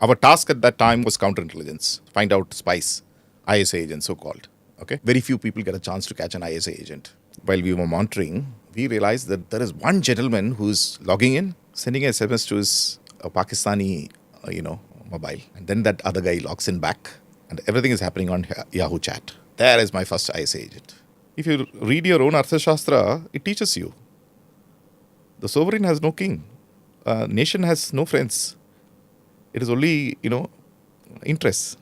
Our task at that time was counterintelligence, find out spies, ISI agents so-called. Okay, very few people get a chance to catch an ISI agent. While we were monitoring, we realized that there is one gentleman who's logging in, sending a SMS to his Pakistani, mobile. And then that other guy logs in back and everything is happening on Yahoo chat. There is my first ISI agent. If you read your own Arthashastra, it teaches you. The sovereign has no king. Nation has no friends. It is only, interests.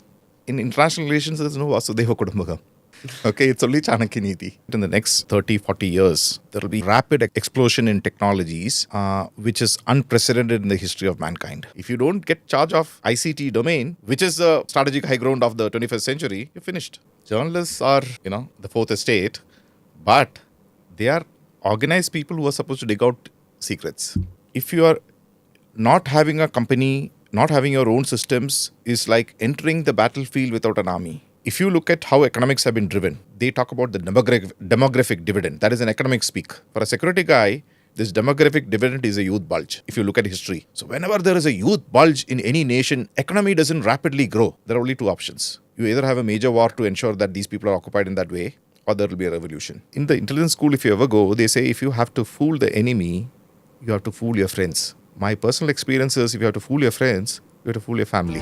In international relations, there is no Vasudeva Kudumbakam. Okay, it's only Chanakya Niti. In the next 30, 40 years, there will be rapid explosion in technologies, which is unprecedented in the history of mankind. If you don't get charge of ICT domain, which is the strategic high ground of the 21st century, you're finished. Journalists are, the fourth estate, but they are organized people who are supposed to dig out secrets. If you are not having a company, not having your own systems, is like entering the battlefield without an army. If you look at how economics have been driven, they talk about the demographic dividend. That is an economic speak. For a security guy, this demographic dividend is a youth bulge, if you look at history. So whenever there is a youth bulge in any nation, economy doesn't rapidly grow. There are only two options. You either have a major war to ensure that these people are occupied in that way, or there will be a revolution. In the intelligence school, if you ever go, they say if you have to fool the enemy, you have to fool your friends. My personal experience is if you have to fool your friends, you have to fool your family.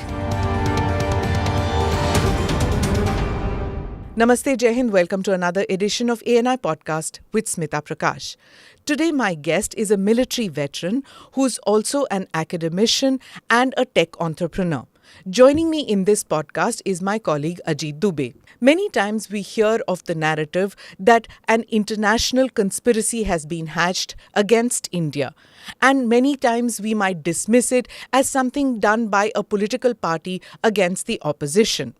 Namaste, Jai Hind. Welcome to another edition of ANI Podcast with Smita Prakash. Today, my guest is a military veteran who's also an academician and a tech entrepreneur. Joining me in this podcast is my colleague Ajit Dubey. Many times we hear of the narrative that an international conspiracy has been hatched against India. And many times we might dismiss it as something done by a political party against the opposition.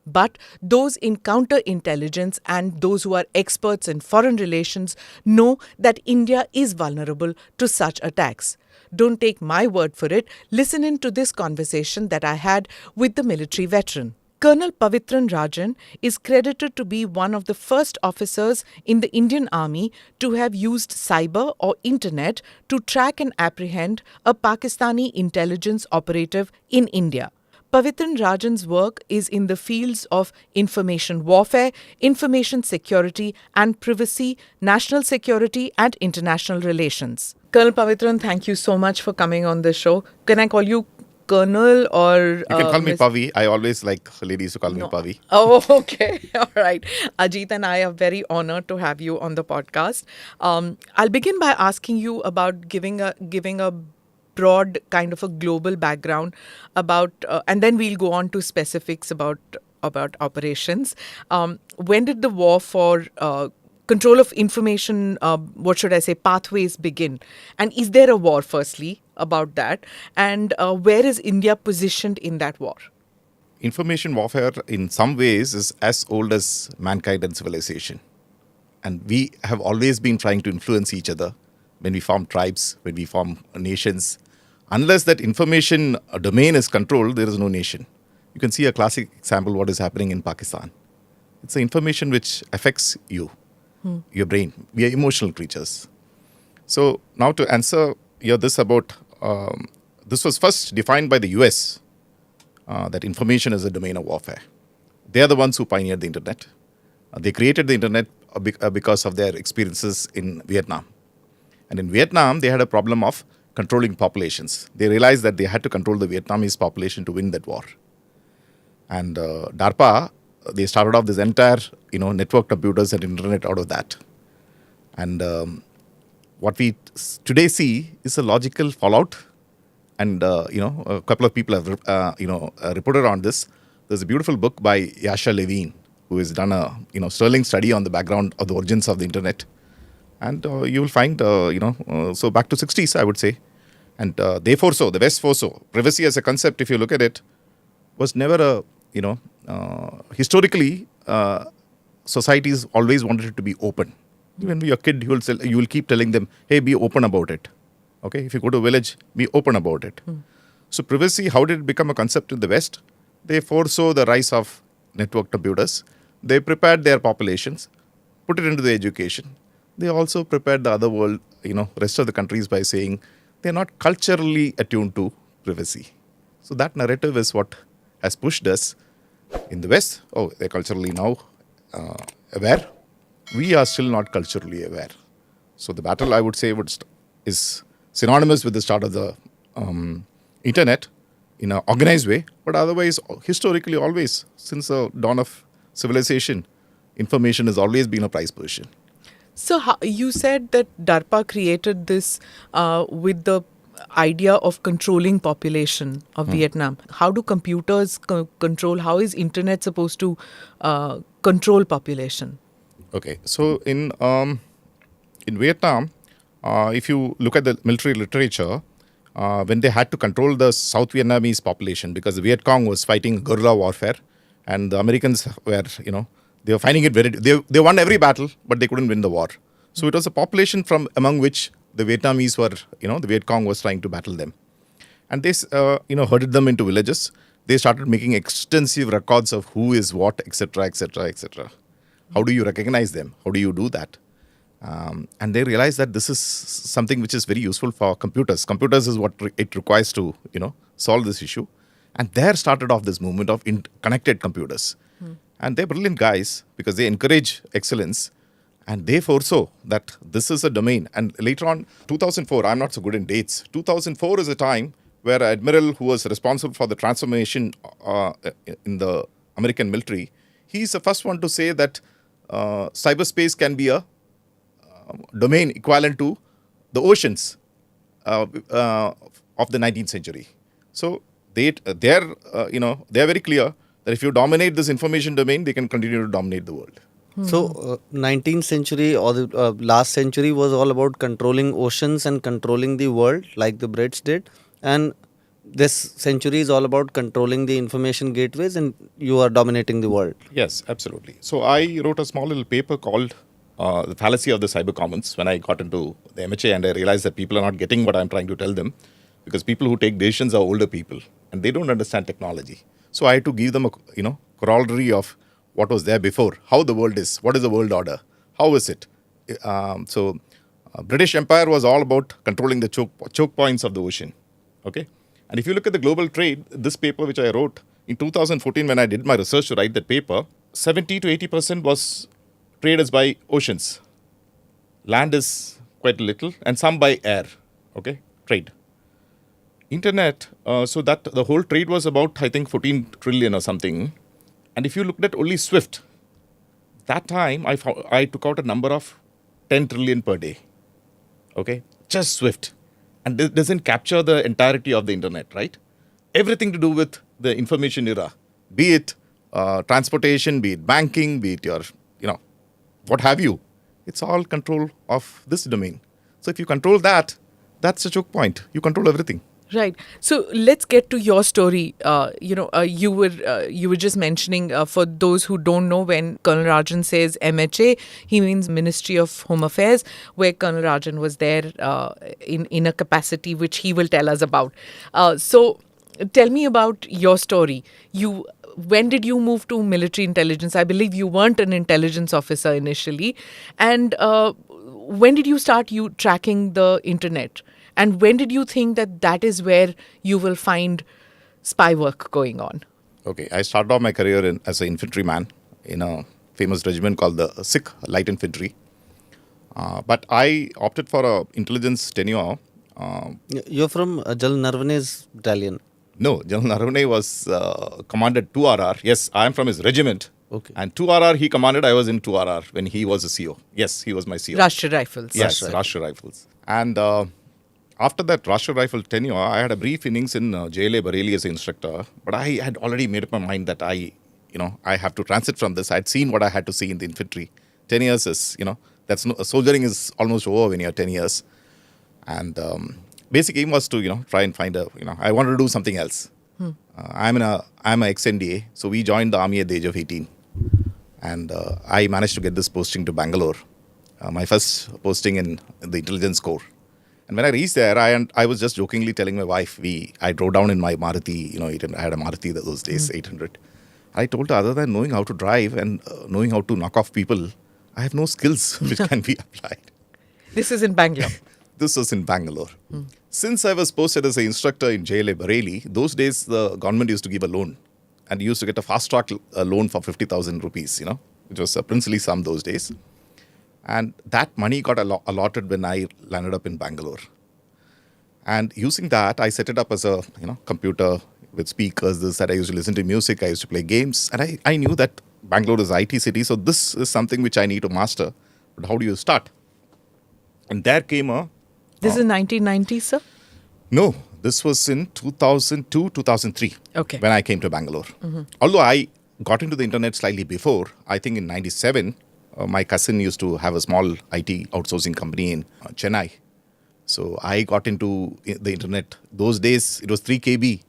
But those in counterintelligence and those who are experts in foreign relations know that India is vulnerable to such attacks. Don't take my word for it. Listen in to this conversation that I had with the military veteran. Col Pavithran Rajan is credited to be one of the first officers in the Indian Army to have used cyber or internet to track and apprehend a Pakistani intelligence operative in India. Pavithran Rajan's work is in the fields of information warfare, information security and privacy, national security and international relations. Colonel Pavithran, thank you so much for coming on the show. Can I call you Colonel or... You can call me Pavi. I always like ladies to call me Pavi. Oh, okay. All right. Ajit and I are very honored to have you on the podcast. I'll begin by asking you about giving a broad kind of a global background about, and then we'll go on to specifics about operations. When did the war for control of information, pathways begin? And is there a war, firstly, about that? And where is India positioned in that war? Information warfare, in some ways, is as old as mankind and civilization. And we have always been trying to influence each other when we form tribes, when we form nations. Unless that information domain is controlled, there is no nation. You can see a classic example what is happening in Pakistan. It's the information which affects you, your brain. We are emotional creatures. So now to answer this about, this was first defined by the US, that information is a domain of warfare. They are the ones who pioneered the internet. They created the internet because of their experiences in Vietnam. And in Vietnam, they had a problem of controlling populations. They realized that they had to control the Vietnamese population to win that war. And DARPA, they started off this entire, network computers and internet out of that. And what we today see is a logical fallout. And, a couple of people have, reported on this. There's a beautiful book by Yasha Levine, who has done a, sterling study on the background of the origins of the internet. And you will find, so back to 60s, I would say. And they foresaw, the West foresaw. Privacy as a concept, if you look at it, was never historically, societies always wanted it to be open. When you're a kid, you will keep telling them, hey, be open about it. Okay, if you go to a village, be open about it. So privacy, how did it become a concept in the West? They foresaw the rise of network computers. They prepared their populations, put it into the education. They also prepared the other world, rest of the countries by saying they're not culturally attuned to privacy. So that narrative is what has pushed us in the West. Oh, they're culturally now aware. We are still not culturally aware. So the battle, I would say, is synonymous with the start of the internet in an organized way, but otherwise, historically, always, since the dawn of civilization, information has always been a prized possession. So you said that DARPA created this with the idea of controlling population of Vietnam. How do computers control? How is internet supposed to control population? Okay, so in Vietnam, if you look at the military literature, when they had to control the South Vietnamese population, because the Viet Cong was fighting guerrilla warfare, and the Americans were, they were finding it they won every battle, but they couldn't win the war. So it was a population from among which the Vietnamese were, the Viet Cong was trying to battle them. And they, herded them into villages. They started making extensive records of who is what, etc., etc., etc. How do you recognize them? How do you do that? And they realized that this is something which is very useful for computers. Computers is what it requires to, solve this issue. And there started off this movement of connected computers. And they're brilliant guys because they encourage excellence. And they foresaw that this is a domain. And later on, 2004, I'm not so good in dates. 2004 is a time where Admiral, who was responsible for the transformation in the American military, he's the first one to say that cyberspace can be a domain equivalent to the oceans of the 19th century. So they're very clear that if you dominate this information domain, they can continue to dominate the world. So 19th century or the last century was all about controlling oceans and controlling the world like the Brits did. And this century is all about controlling the information gateways and you are dominating the world. Yes, absolutely. So I wrote a small little paper called The Fallacy of the Cyber Commons when I got into the MHA, and I realized that people are not getting what I'm trying to tell them because people who take decisions are older people and they don't understand technology. So I had to give them a corollary of what was there before, how the world is, what is the world order, how is it. British Empire was all about controlling the choke points of the ocean. Okay, and if you look at the global trade, this paper which I wrote in 2014 when I did my research to write that paper, 70 to 80% was trade is by oceans. Land is quite little and some by air. Okay, trade. Internet, so that the whole trade was about, I think, 14 trillion or something. And if you looked at only SWIFT, that time I took out a number of 10 trillion per day. Okay, just SWIFT. And this doesn't capture the entirety of the internet, right? Everything to do with the information era, be it transportation, be it banking, be it your, what have you. It's all control of this domain. So if you control that, that's a choke point. You control everything. Right. So let's get to your story. You were just mentioning, for those who don't know, when Colonel Rajan says MHA, he means Ministry of Home Affairs, where Colonel Rajan was there in a capacity which he will tell us about. So tell me about your story. When did you move to military intelligence? I believe you weren't an intelligence officer initially. And when did you start tracking the internet? And when did you think that is where you will find spy work going on? Okay, I started off my career as an infantryman in a famous regiment called the Sikh Light Infantry. But I opted for an intelligence tenure. You're from Jal Narvane's battalion. No, General Narvane was commanded 2RR. Yes, I am from his regiment. Okay. And 2RR he commanded, I was in 2RR when he was a CO. Yes, he was my CO. Rashtriya Rifles. Yes, Rashtriya Rifles. And after that Rashtriya Rifle tenure, I had a brief innings in JLA Bareilly as an instructor. But I had already made up my mind that I have to transit from this. I had seen what I had to see in the infantry. 10 years is, soldiering is almost over when you're 10 years. And basic aim was to, try and find I wanted to do something else. I'm a ex-NDA, so we joined the army at the age of 18. And I managed to get this posting to Bangalore, my first posting in the intelligence corps. And when I reached there, I was just jokingly telling my wife, I drove down in my Maruti, I had a Maruti those days, 800. I told her, other than knowing how to drive and knowing how to knock off people, I have no skills which can be applied. This is in Bangalore. This was in Bangalore. Since I was posted as an instructor in JLA Bareilly, those days the government used to give a loan. And you used to get a fast-track loan for 50,000 rupees, which was a princely sum those days. And that money got allotted when I landed up in Bangalore. And using that, I set it up as a computer with speakers. That I used to listen to music, I used to play games. And I knew that Bangalore is an IT city, so this is something which I need to master. But how do you start? And there came a... This is 1990, sir? No, this was in 2002, 2003, Okay. when I came to Bangalore. Although I got into the internet slightly before, I think in 97, my cousin used to have a small IT outsourcing company in Chennai. So I got into the internet. Those days, it was 3 KB,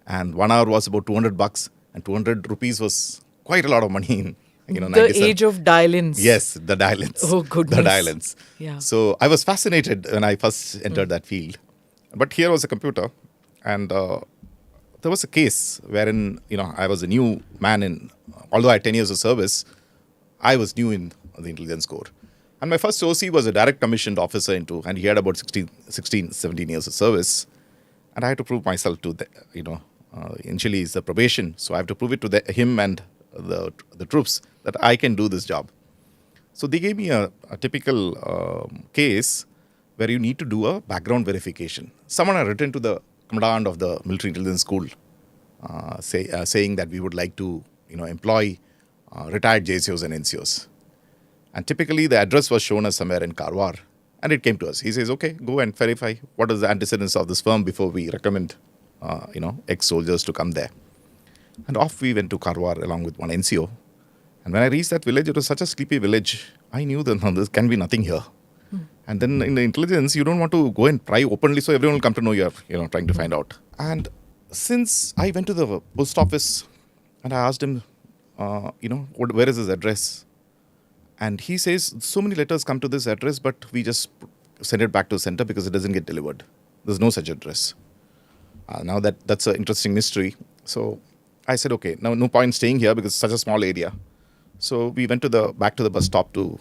and 1 hour was about $200, and 200 rupees was quite a lot of money in The 97. age of dial-ins. Yes, the dial-ins. Oh, goodness. The dial-ins. Yeah. So I was fascinated when I first entered that field. But here was a computer, and there was a case wherein, I was a new man although I had 10 years of service, I was new in the intelligence corps. And my first OC was a direct commissioned officer and he had about 16, 17 years of service. And I had to prove myself to, initially it's the probation. So I have to prove it to him and the troops that I can do this job. So they gave me a typical case where you need to do a background verification. Someone had written to the commandant of the military intelligence school saying that we would like to employ retired JCOs and NCOs. And typically the address was shown as somewhere in Karwar. And it came to us. He says, okay, go and verify what is the antecedents of this firm before we recommend, ex-soldiers to come there. And off we went to Karwar along with one NCO. And when I reached that village, it was such a sleepy village. I knew that there can be nothing here. And then in the intelligence, you don't want to go and pry openly, so everyone will come to know you're trying to find out. And since I went to the post office and I asked him, where is his address? And he says, so many letters come to this address, but we just send it back to the center because it doesn't get delivered. There's no such address. Now that's an interesting mystery. So I said, okay, now no point staying here because it's such a small area. So we went back to the bus stop to,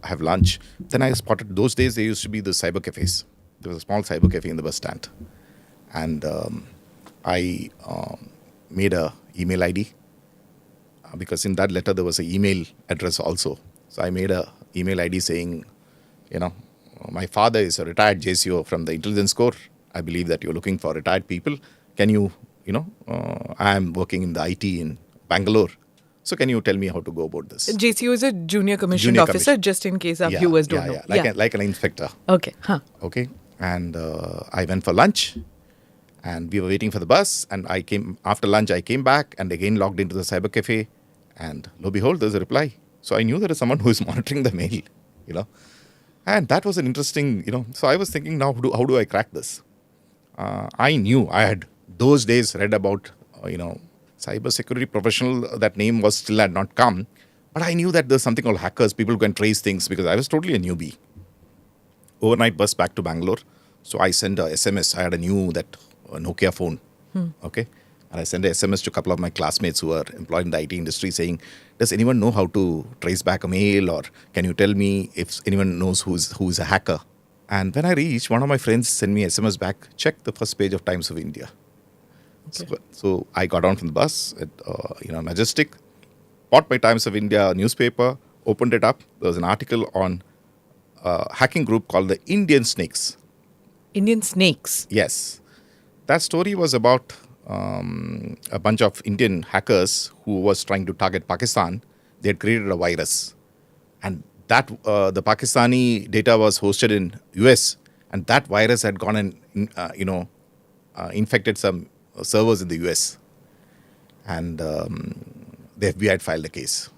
have lunch. Then I spotted, those days there used to be the cyber cafes. There was a small cyber cafe in the bus stand. And I made a email ID because in that letter there was an email address also. So I made a email ID saying, my father is a retired JCO from the intelligence corps. I believe that you're looking for retired people. Can you, I am working in the IT in Bangalore. So can you tell me how to go about this? JCO is a junior commissioned officer, just in case our viewers don't know. Like an inspector. Okay. Okay. And I went for lunch and we were waiting for the bus. And after lunch, I came back and again logged into the cyber cafe. And lo and behold, there's a reply. So I knew there is someone who is monitoring the mail, And that was an interesting, So I was thinking, now how do I crack this? I knew I had those days read about, cybersecurity professional. That name had not come. But I knew that there's something called hackers. People can trace things because I was totally a newbie. Overnight bus back to Bangalore. So I sent a SMS. I had a Nokia phone. Okay. And I sent a SMS to a couple of my classmates who are employed in the IT industry saying, does anyone know how to trace back a mail? Or can you tell me if anyone knows who's a hacker? And when I reached, one of my friends sent me SMS back, check the first page of Times of India. Okay. So I got down from the bus at Majestic, bought my Times of India newspaper, opened it up. There was an article on a hacking group called the Indian Snakes. Indian Snakes? Yes. That story was about a bunch of Indian hackers who was trying to target Pakistan. They had created a virus. And that the Pakistani data was hosted in US. And that virus had gone and, infected some servers in the US. And the FBI had filed a case.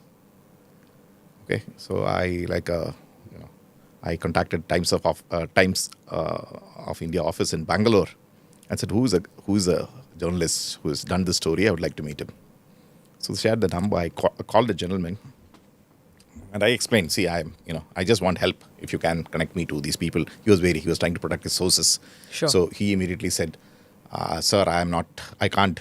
Okay. So I contacted Times of India office in Bangalore and said, who's a journalist who has done this story? I would like to meet him. So they shared the number. I called the gentleman and I explained, see, I just want help. If you can connect me to these people. He was trying to protect his sources. Sure. So he immediately said, sir, I can't,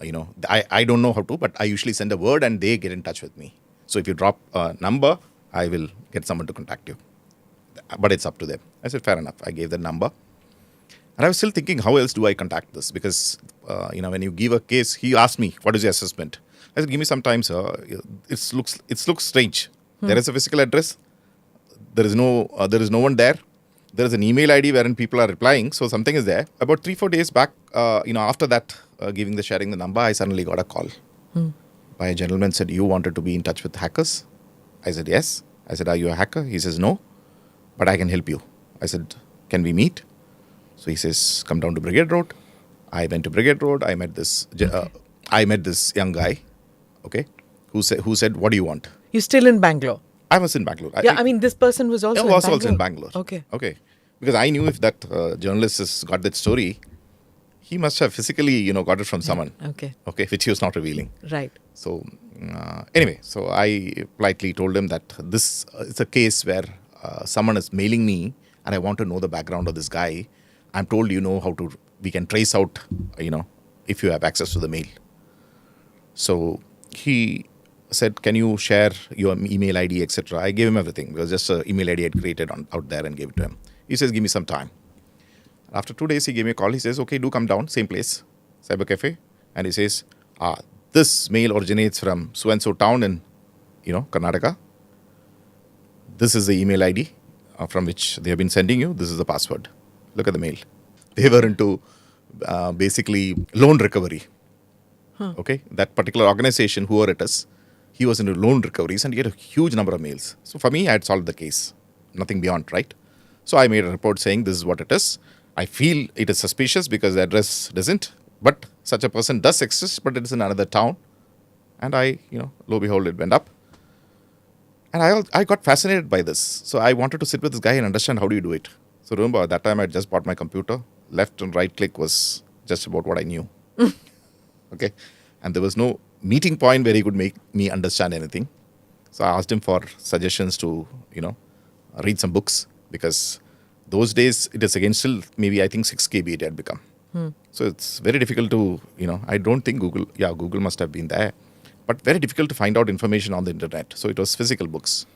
I don't know how to, but I usually send a word and they get in touch with me. So if you drop a number, I will get someone to contact you. but it's up to them. I said, fair enough. I gave the number. And I was still thinking, how else do I contact this? Because, when you give a case, he asked me, what is your assessment? I said, give me some time, sir. It looks strange. There is a physical address. There is no one there. There is an email ID wherein people are replying. So something is there. About 3-4 days back, after that, sharing the number, I suddenly got a call by a gentleman. Said, you wanted to be in touch with hackers? I said, yes. I said, are you a hacker? He says, no, but I can help you. I said, can we meet? So he says, come down to Brigade Road. I went to Brigade Road. I met this young guy, okay, who said, what do you want? You're still in Bangalore? I was in Bangalore. This person was also in Bangalore. Okay. Because I knew if that journalist has got that story, he must have physically, got it from someone. Okay, which he was not revealing. Right. So anyway, so I politely told him that this is a case where someone is mailing me and I want to know the background of this guy. I'm told we can trace out, if you have access to the mail. So he said, can you share your email ID, etc. I gave him everything. It was just an email ID I had created out there and gave it to him. He says, give me some time. After 2 days, he gave me a call. He says, okay, do come down, same place, Cyber Cafe. And he says, this mail originates from so-and-so town in, Karnataka. This is the email ID from which they have been sending you. This is the password. Look at the mail. They were into basically loan recovery. Okay, that particular organization, whoever it is, he was into loan recoveries and he had a huge number of mails. So for me, I had solved the case. Nothing beyond, right? So I made a report saying this is what it is. I feel it is suspicious because the address doesn't. But such a person does exist, but it is in another town. And I, lo and behold, it went up. And I got fascinated by this. So I wanted to sit with this guy and understand how do you do it. So remember, at that time, I just bought my computer. Left and right click was just about what I knew. Okay. And there was no meeting point where he could make me understand anything. So I asked him for suggestions to, read some books. Because those days, it is again still maybe I think 6 KB it had become. So it's very difficult to, I don't think Google must have been there. But very difficult to find out information on the internet. So it was physical books.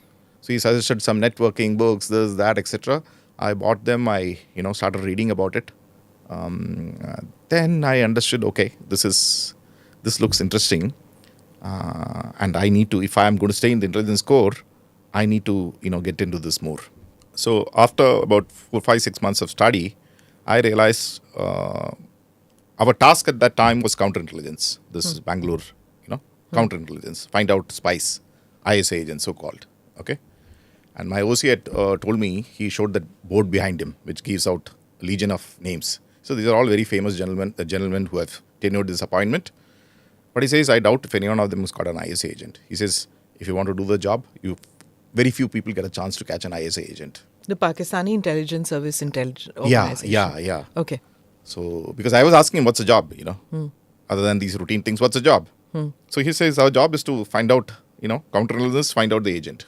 So he suggested some networking books, this, that, etc. I bought them. I, started reading about it. Then I understood, okay, this looks interesting. And I need to, if I am going to stay in the intelligence corps, I need to, get into this more. So after about 4, 5, 6 months of study, I realized our task at that time was counterintelligence. This is Bangalore, counterintelligence. Find out spies, ISI agents, so-called. Okay. And my OC had told me, he showed that board behind him, which gives out a legion of names. So these are all very famous gentlemen who have tenured this appointment. But he says, I doubt if anyone of them has got an ISI agent. He says, if you want to do the job, very few people get a chance to catch an ISI agent. The Pakistani Intelligence Service organization. Yeah. Okay. So, because I was asking him, what's the job, other than these routine things, what's the job? So he says, our job is to find out, counterintelligence, find out the agent.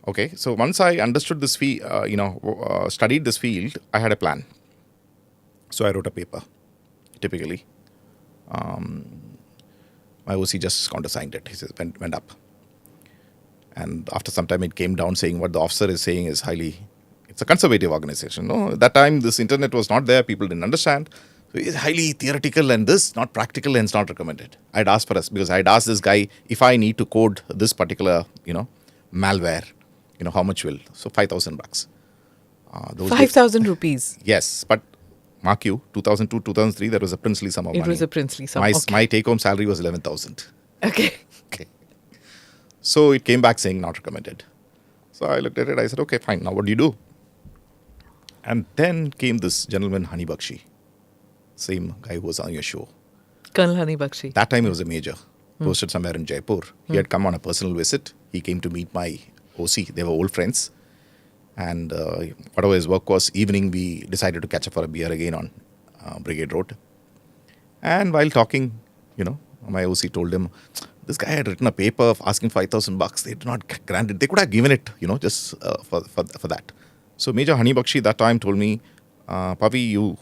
Okay. So once I understood this studied this field, I had a plan. So I wrote a paper, typically. My OC just countersigned it. He says, went up. And after some time, it came down saying what the officer is saying is it's a conservative organization. No, at that time, this internet was not there. People didn't understand. So it's highly theoretical and this, not practical and it's not recommended. I'd asked for us because I'd asked this guy if I need to code this particular, malware, how much will? So $5,000. 5,000 rupees. Yes, but mark you, 2002, 2003, there was a princely sum of money. It was a princely sum. My take-home salary was 11,000. Okay. So it came back saying not recommended. So I looked at it. I said, okay, fine. Now what do you do? And then came this gentleman, Honey Bakshi. Same guy who was on your show. Colonel Honey Bakshi. That time he was a major, posted somewhere in Jaipur. He had come on a personal visit. He came to meet my OC. They were old friends. And whatever his work was, evening we decided to catch up for a beer again on Brigade Road. And while talking, my OC told him, this guy had written a paper asking $5,000. They did not grant it. They could have given it, just for that. So Major Honey Bakshi that time told me, Pavi,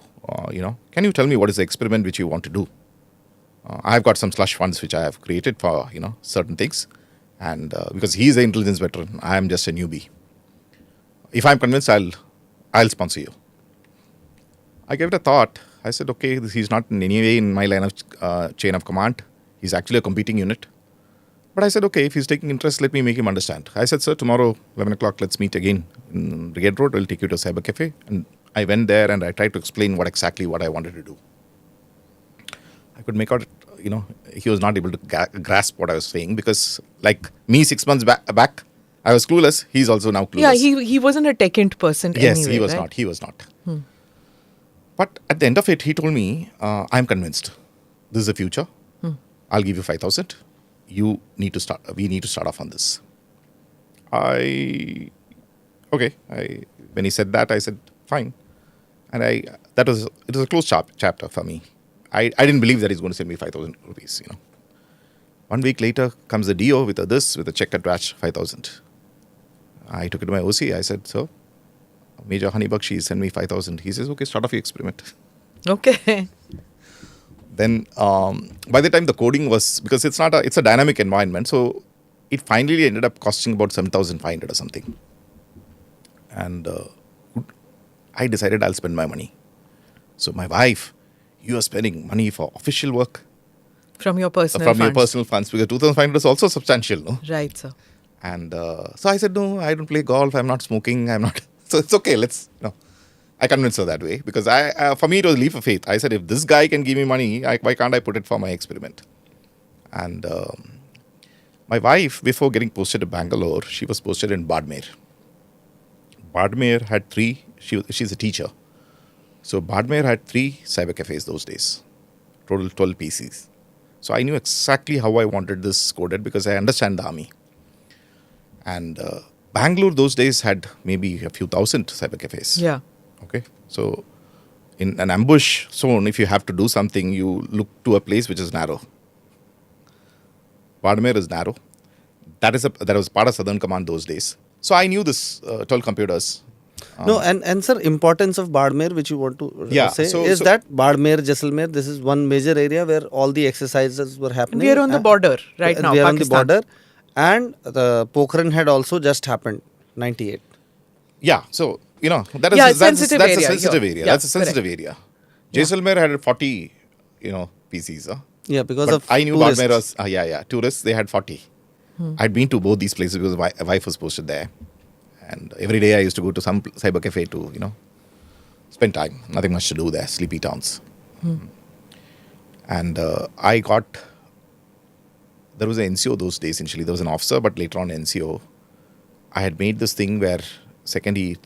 can you tell me what is the experiment which you want to do? I've got some slush funds which I have created for, certain things. And because he's an intelligence veteran, I am just a newbie. if I'm convinced, I'll sponsor you. I gave it a thought. I said, okay, he's not in any way in my line of chain of command. He's actually a competing unit. But I said, okay, if he's taking interest, let me make him understand. I said, sir, tomorrow, 11 o'clock, let's meet again in Brigade Road. I'll take you to a cyber cafe. And I went there and I tried to explain what I wanted to do. I could make out, he was not able to grasp what I was saying because, like me 6 months back, I was clueless. He's also now clueless. Yeah, he wasn't a tech-int person Yes, anyway, he was right? not. He was not. But at the end of it, he told me, I'm convinced. This is the future. I'll give you 5,000. We need to start off on this. When he said that, I said, fine. And it was a closed chapter for me. I didn't believe that he's going to send me 5,000 rupees, 1 week later comes the DO with a check attached 5,000. I took it to my OC. I said, sir, Major Honey Bakshi sent me 5,000. He says, okay, start off your experiment. Okay. Then by the time the coding was, because it's a dynamic environment, so it finally ended up costing about 7,500 or something. And I decided I'll spend my money. So my wife, you are spending money for official work. From your personal From funds. your personal funds, because 2,500 is also substantial, no? Right, sir. And so I said, no, I don't play golf, I'm not smoking, so it's okay, I convinced her that way, because for me it was a leap of faith. I said, if this guy can give me money, why can't I put it for my experiment? And my wife, before getting posted to Bangalore, she was posted in Badmer. Badmer had she's a teacher. So Badmer had 3 cyber cafes those days, total 12 PCs. So I knew exactly how I wanted this coded because I understand the army. And Bangalore those days had maybe a few thousand cyber cafes. Yeah. Okay. So in an ambush zone, if you have to do something, you look to a place which is narrow. Badmer is narrow. That was part of Southern Command those days. So I knew this 12 computers. No, and sir, importance of Badmer, which you want to say, is that Badmer, Jaisalmer, this is one major area where all the exercises were happening. We are on the border right now, We are Pakistan. on the border. And the Pokhran had also just happened, 98. Yeah, so, that's Yeah, a sensitive area. area. Yeah, That's a sensitive correct. area. Jaisalmer had 40, PCs. Yeah, because But of I knew tourists. Badmer was, tourists, they had 40. I'd been to both these places because my wife was posted there. And every day I used to go to some cyber cafe to, spend time. Nothing much to do there, sleepy towns. And there was an NCO those days initially. There was an officer, but later on NCO. I had made this thing where second it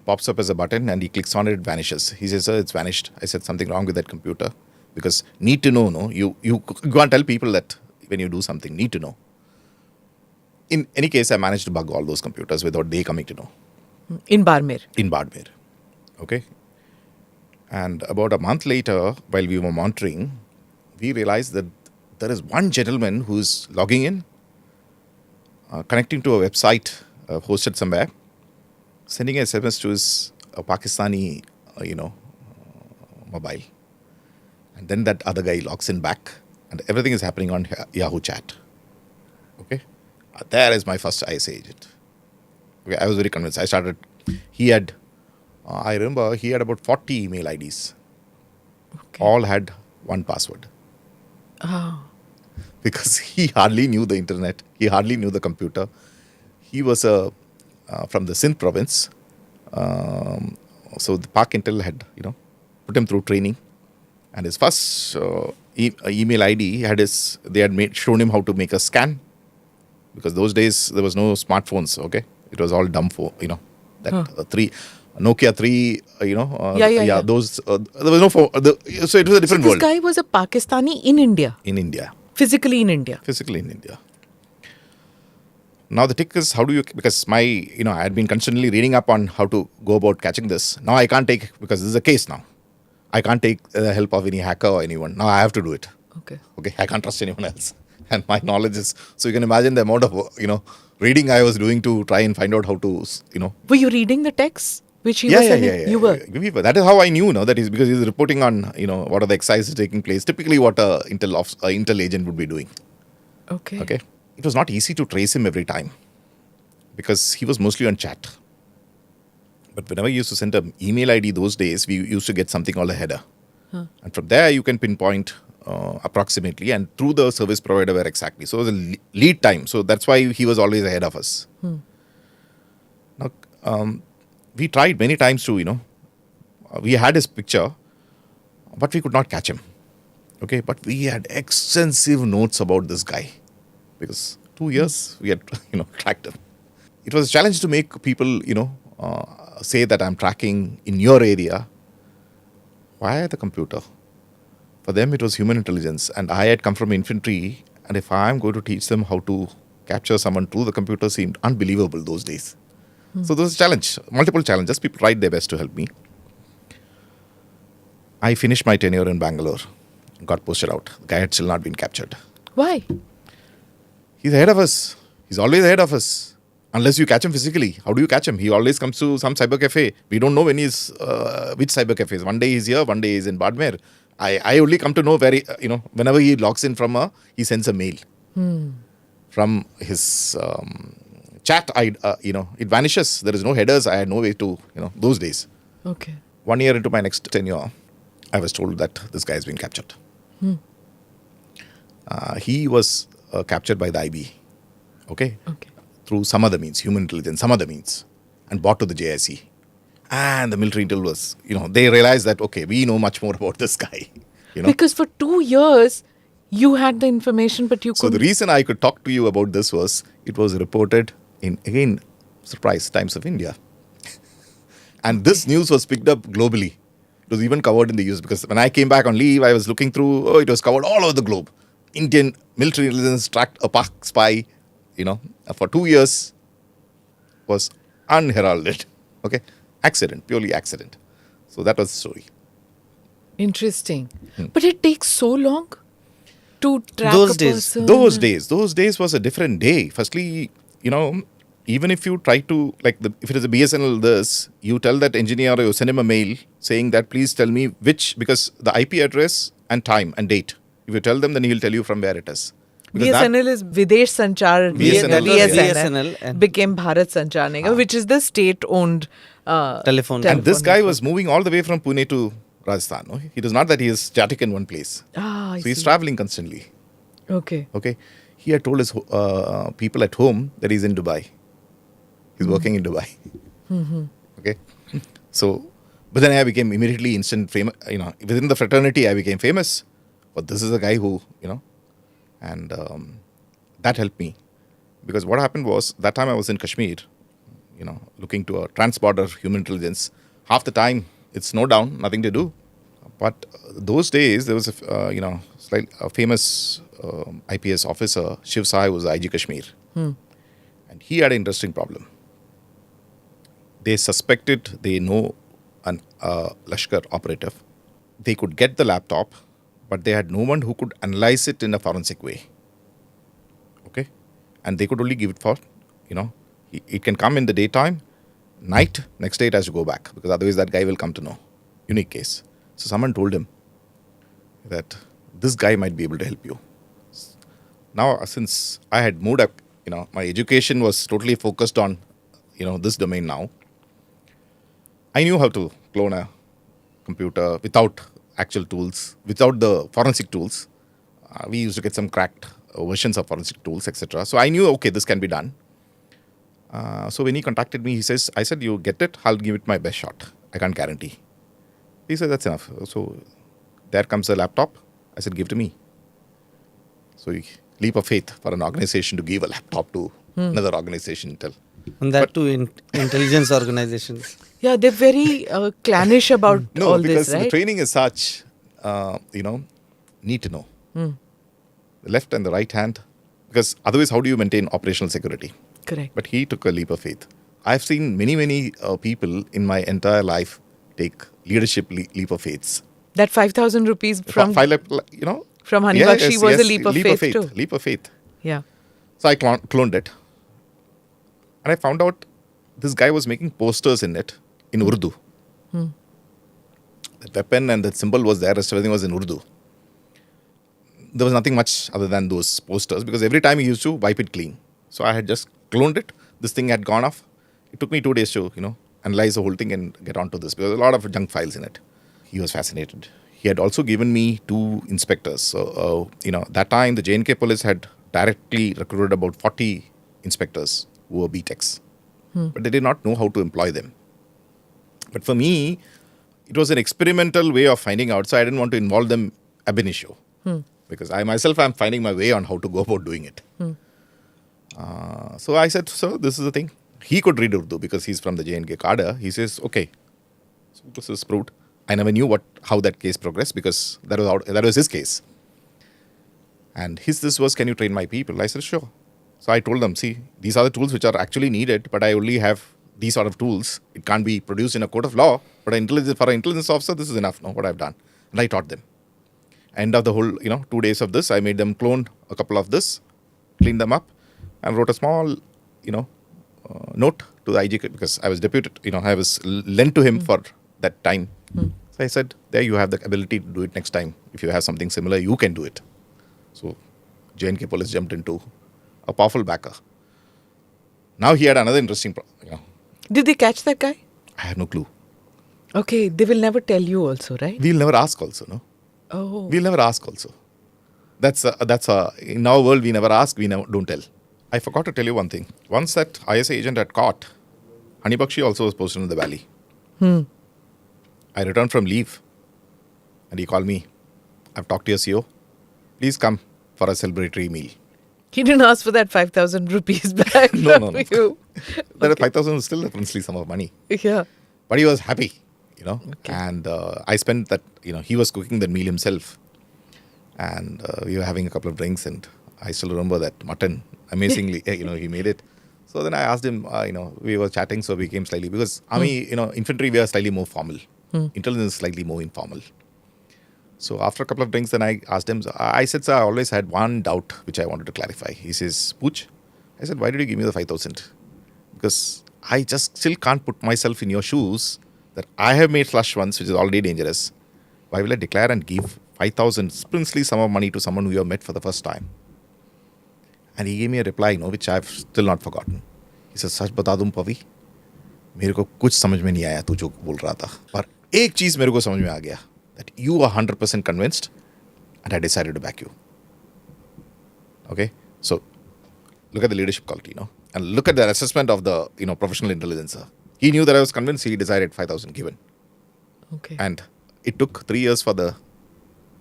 pops up as a button and he clicks on it, it vanishes. He says, sir, it's vanished. I said, something wrong with that computer. Because need to know, no? You can't tell people that when you do something, need to know. In any case, I managed to bug all those computers without they coming to know. In Barmer. In Badmer. Okay. And about a month later, while we were monitoring, we realized that there is one gentleman who's logging in, connecting to a website hosted somewhere, sending a SMS to his Pakistani, mobile. And then that other guy logs in back and everything is happening on Yahoo chat. Okay. There is my first ISA agent. Okay, I was very convinced. I remember he had about 40 email IDs. Okay. All had one password. Oh. Because he hardly knew the internet. He hardly knew the computer. He was from the Sindh province. So the Pak Intel had, put him through training. And his first email ID they had shown him how to make a scan. Because those days there was no smartphones, okay? It was all dumb phone, Nokia 3, Yeah. those, there was no phone. So it was a different world. This guy was a Pakistani in India. In India. Physically in India. Physically in India. Now the trick is because I had been constantly reading up on how to go about catching this. Now I can't because this is a case now. I can't take the help of any hacker or anyone. Now I have to do it. Okay. Okay, I can't trust anyone else. And my knowledge is, so you can imagine the amount of, reading I was doing to try and find out how to, Were you reading the texts which he was sending? Yeah. You were? That is how I knew, that is because he's reporting on, what are the exercises taking place. Typically what a Intel agent would be doing. Okay. It was not easy to trace him every time because he was mostly on chat. But whenever you used to send an email ID those days, we used to get something called a header. And from there, you can pinpoint approximately and through the service provider where exactly. So it was a lead time. So that's why he was always ahead of us. Now, we tried many times to, we had his picture, but we could not catch him. Okay, but we had extensive notes about this guy because 2 years we had, tracked him. It was a challenge to make people, say that I'm tracking in your area. Why the computer? For them, it was human intelligence. And I had come from infantry. And if I'm going to teach them how to capture someone through the computer seemed unbelievable those days. So there was a challenge, multiple challenges. People tried their best to help me. I finished my tenure in Bangalore, got posted out. The guy had still not been captured. Why? He's ahead of us. He's always ahead of us. Unless you catch him physically. How do you catch him? He always comes to some cyber cafe. We don't know when he's, which cyber cafes. One day he's here, one day he's in Badmer. I only come to know whenever he logs in he sends a mail. From his chat, it vanishes. There is no headers. I had no way to, those days. Okay. 1 year into my next tenure, I was told that this guy has been captured. He was captured by the IB. Okay? Through some other means, human intelligence, some other means, and brought to the JIC. And the military intel was, they realized that, okay, we know much more about this guy. Because for 2 years, you had the information, but you So couldn't. the reason I could talk to you about this was, it was reported in, again, surprise, Times of India. And this news was picked up globally. It was even covered in the US because when I came back on leave, I was looking through, it was covered all over the globe. Indian military intelligence tracked a Pak spy, for 2 years was unheralded. Okay? Accident, purely accident. So that was the story. Interesting. But it takes so long to track Those a days. person. Those days was a different day. Firstly, even if you try to, if it is a BSNL you tell that engineer or you send him a mail saying that please tell me because the IP address and time and date. If you tell them, then he'll tell you from where it is. Because BSNL is Videsh Sanchar. BSNL, BSNL and- became Bharat Sanchar Nigam, which is the state-owned Telephone. And this guy network. was moving all the way from Pune to Rajasthan. No? It is not that he is static in one place. I So he's see. traveling constantly. Okay. Okay. He had told his people at home that he's in Dubai. He's working in Dubai. Okay. So, but then I became immediately instant famous. Within the fraternity, I became famous. But this is a guy who, and that helped me. Because what happened was, that time I was in Kashmir, looking to a trans-border human intelligence. Half the time, it's snow down, nothing to do. But those days, there was a famous IPS officer, Shiv Sai, was IG Kashmir. And he had an interesting problem. They suspected they know an Lashkar operative. They could get the laptop, but they had no one who could analyze it in a forensic way. Okay? And they could only give it for, it can come in the daytime, night, next day it has to go back, because otherwise that guy will come to know. Unique case. So someone told him that this guy might be able to help you. Now, since I had moved up, my education was totally focused on, this domain now. I knew how to clone a computer without actual tools, without the forensic tools. We used to get some cracked versions of forensic tools, etc. So I knew, okay, this can be done. So when he contacted me, I said, you get it, I'll give it my best shot. I can't guarantee. He said, that's enough. So there comes the laptop. I said, give to me. So leap of faith for an organization to give a laptop to another organization. And that too in intelligence organizations. Yeah, they're very clannish about No, all because this, right? the training is such, need to know. The left and the right hand. Because otherwise, how do you maintain operational security? Correct. But he took a leap of faith. I've seen many people in my entire life take leadership leap of faiths. That 5,000 rupees from from Honey Yes, Bakshi was a yes, leap of faith too. Leap of faith. Yeah. So I cloned it. And I found out this guy was making posters in it in Urdu. The weapon and the symbol was there, rest everything was in Urdu. There was nothing much other than those posters because every time he used to wipe it clean. So I had just cloned it. This thing had gone off. It took me 2 days to, analyze the whole thing and get onto this, because a lot of junk files in it. He was fascinated. He had also given me 2 inspectors. So, that time the J&K police had directly recruited about 40 inspectors who were BTechs. But they did not know how to employ them. But for me, it was an experimental way of finding out. So I didn't want to involve them ab initio. Because I myself am finding my way on how to go about doing it. So I said, so this is the thing. He could read Urdu because he's from the J&K cadre. He says, okay, so this is proved. I never knew how that case progressed, because that was his case. And this was, can you train my people? I said, sure. So I told them, see, these are the tools which are actually needed, but I only have these sort of tools. It can't be produced in a court of law, but for an intelligence officer, this is enough, what I've done. And I taught them. End of the whole, 2 days of this, I made them clone a couple of this, cleaned them up, and wrote a small, note to the IGK, because I was deputed, I was lent to him for that time. So I said, there you have the ability to do it next time. If you have something similar, you can do it. So J&K police jumped into a powerful backer. Now he had another interesting Did they catch that guy? I have no clue. Okay, they will never tell you also, right? We'll never ask also, no? Oh. We'll never ask also. That's in our world, we never ask, we never don't tell. I forgot to tell you one thing. Once that ISI agent had caught, Honey Bakshi also was posted in the valley. I returned from leave and he called me. I've talked to your CEO. Please come for a celebratory meal. He didn't ask for that 5,000 rupees back No. from you. That 5,000 was still a princely sum of money. Yeah. But he was happy, Okay. And I spent that, he was cooking that meal himself. And we were having a couple of drinks, and I still remember that mutton. Amazingly, he made it. So then I asked him, we were chatting, so we became slightly, because army, infantry, we are slightly more formal. Intelligence is slightly more informal. So after a couple of drinks, then I asked him, I said, sir, I always had one doubt which I wanted to clarify. He says, Pooch. I said, why did you give me the 5,000? Because I just still can't put myself in your shoes that I have made slush once, which is already dangerous. Why will I declare and give 5,000 princely sum of money to someone who you have met for the first time? And he gave me a reply, which I've still not forgotten. He said, सच बता दूं पवी, मेरे को कुछ समझ में नहीं आया तू जो बोल रहा था, पर एक चीज मेरे को समझ में आ गया, that you are 100% convinced, and I decided to back you. Okay, so look at the leadership quality, and look at the assessment of the professional intelligencer. He knew that I was convinced. He decided 5,000 given. Okay. And it took 3 years for the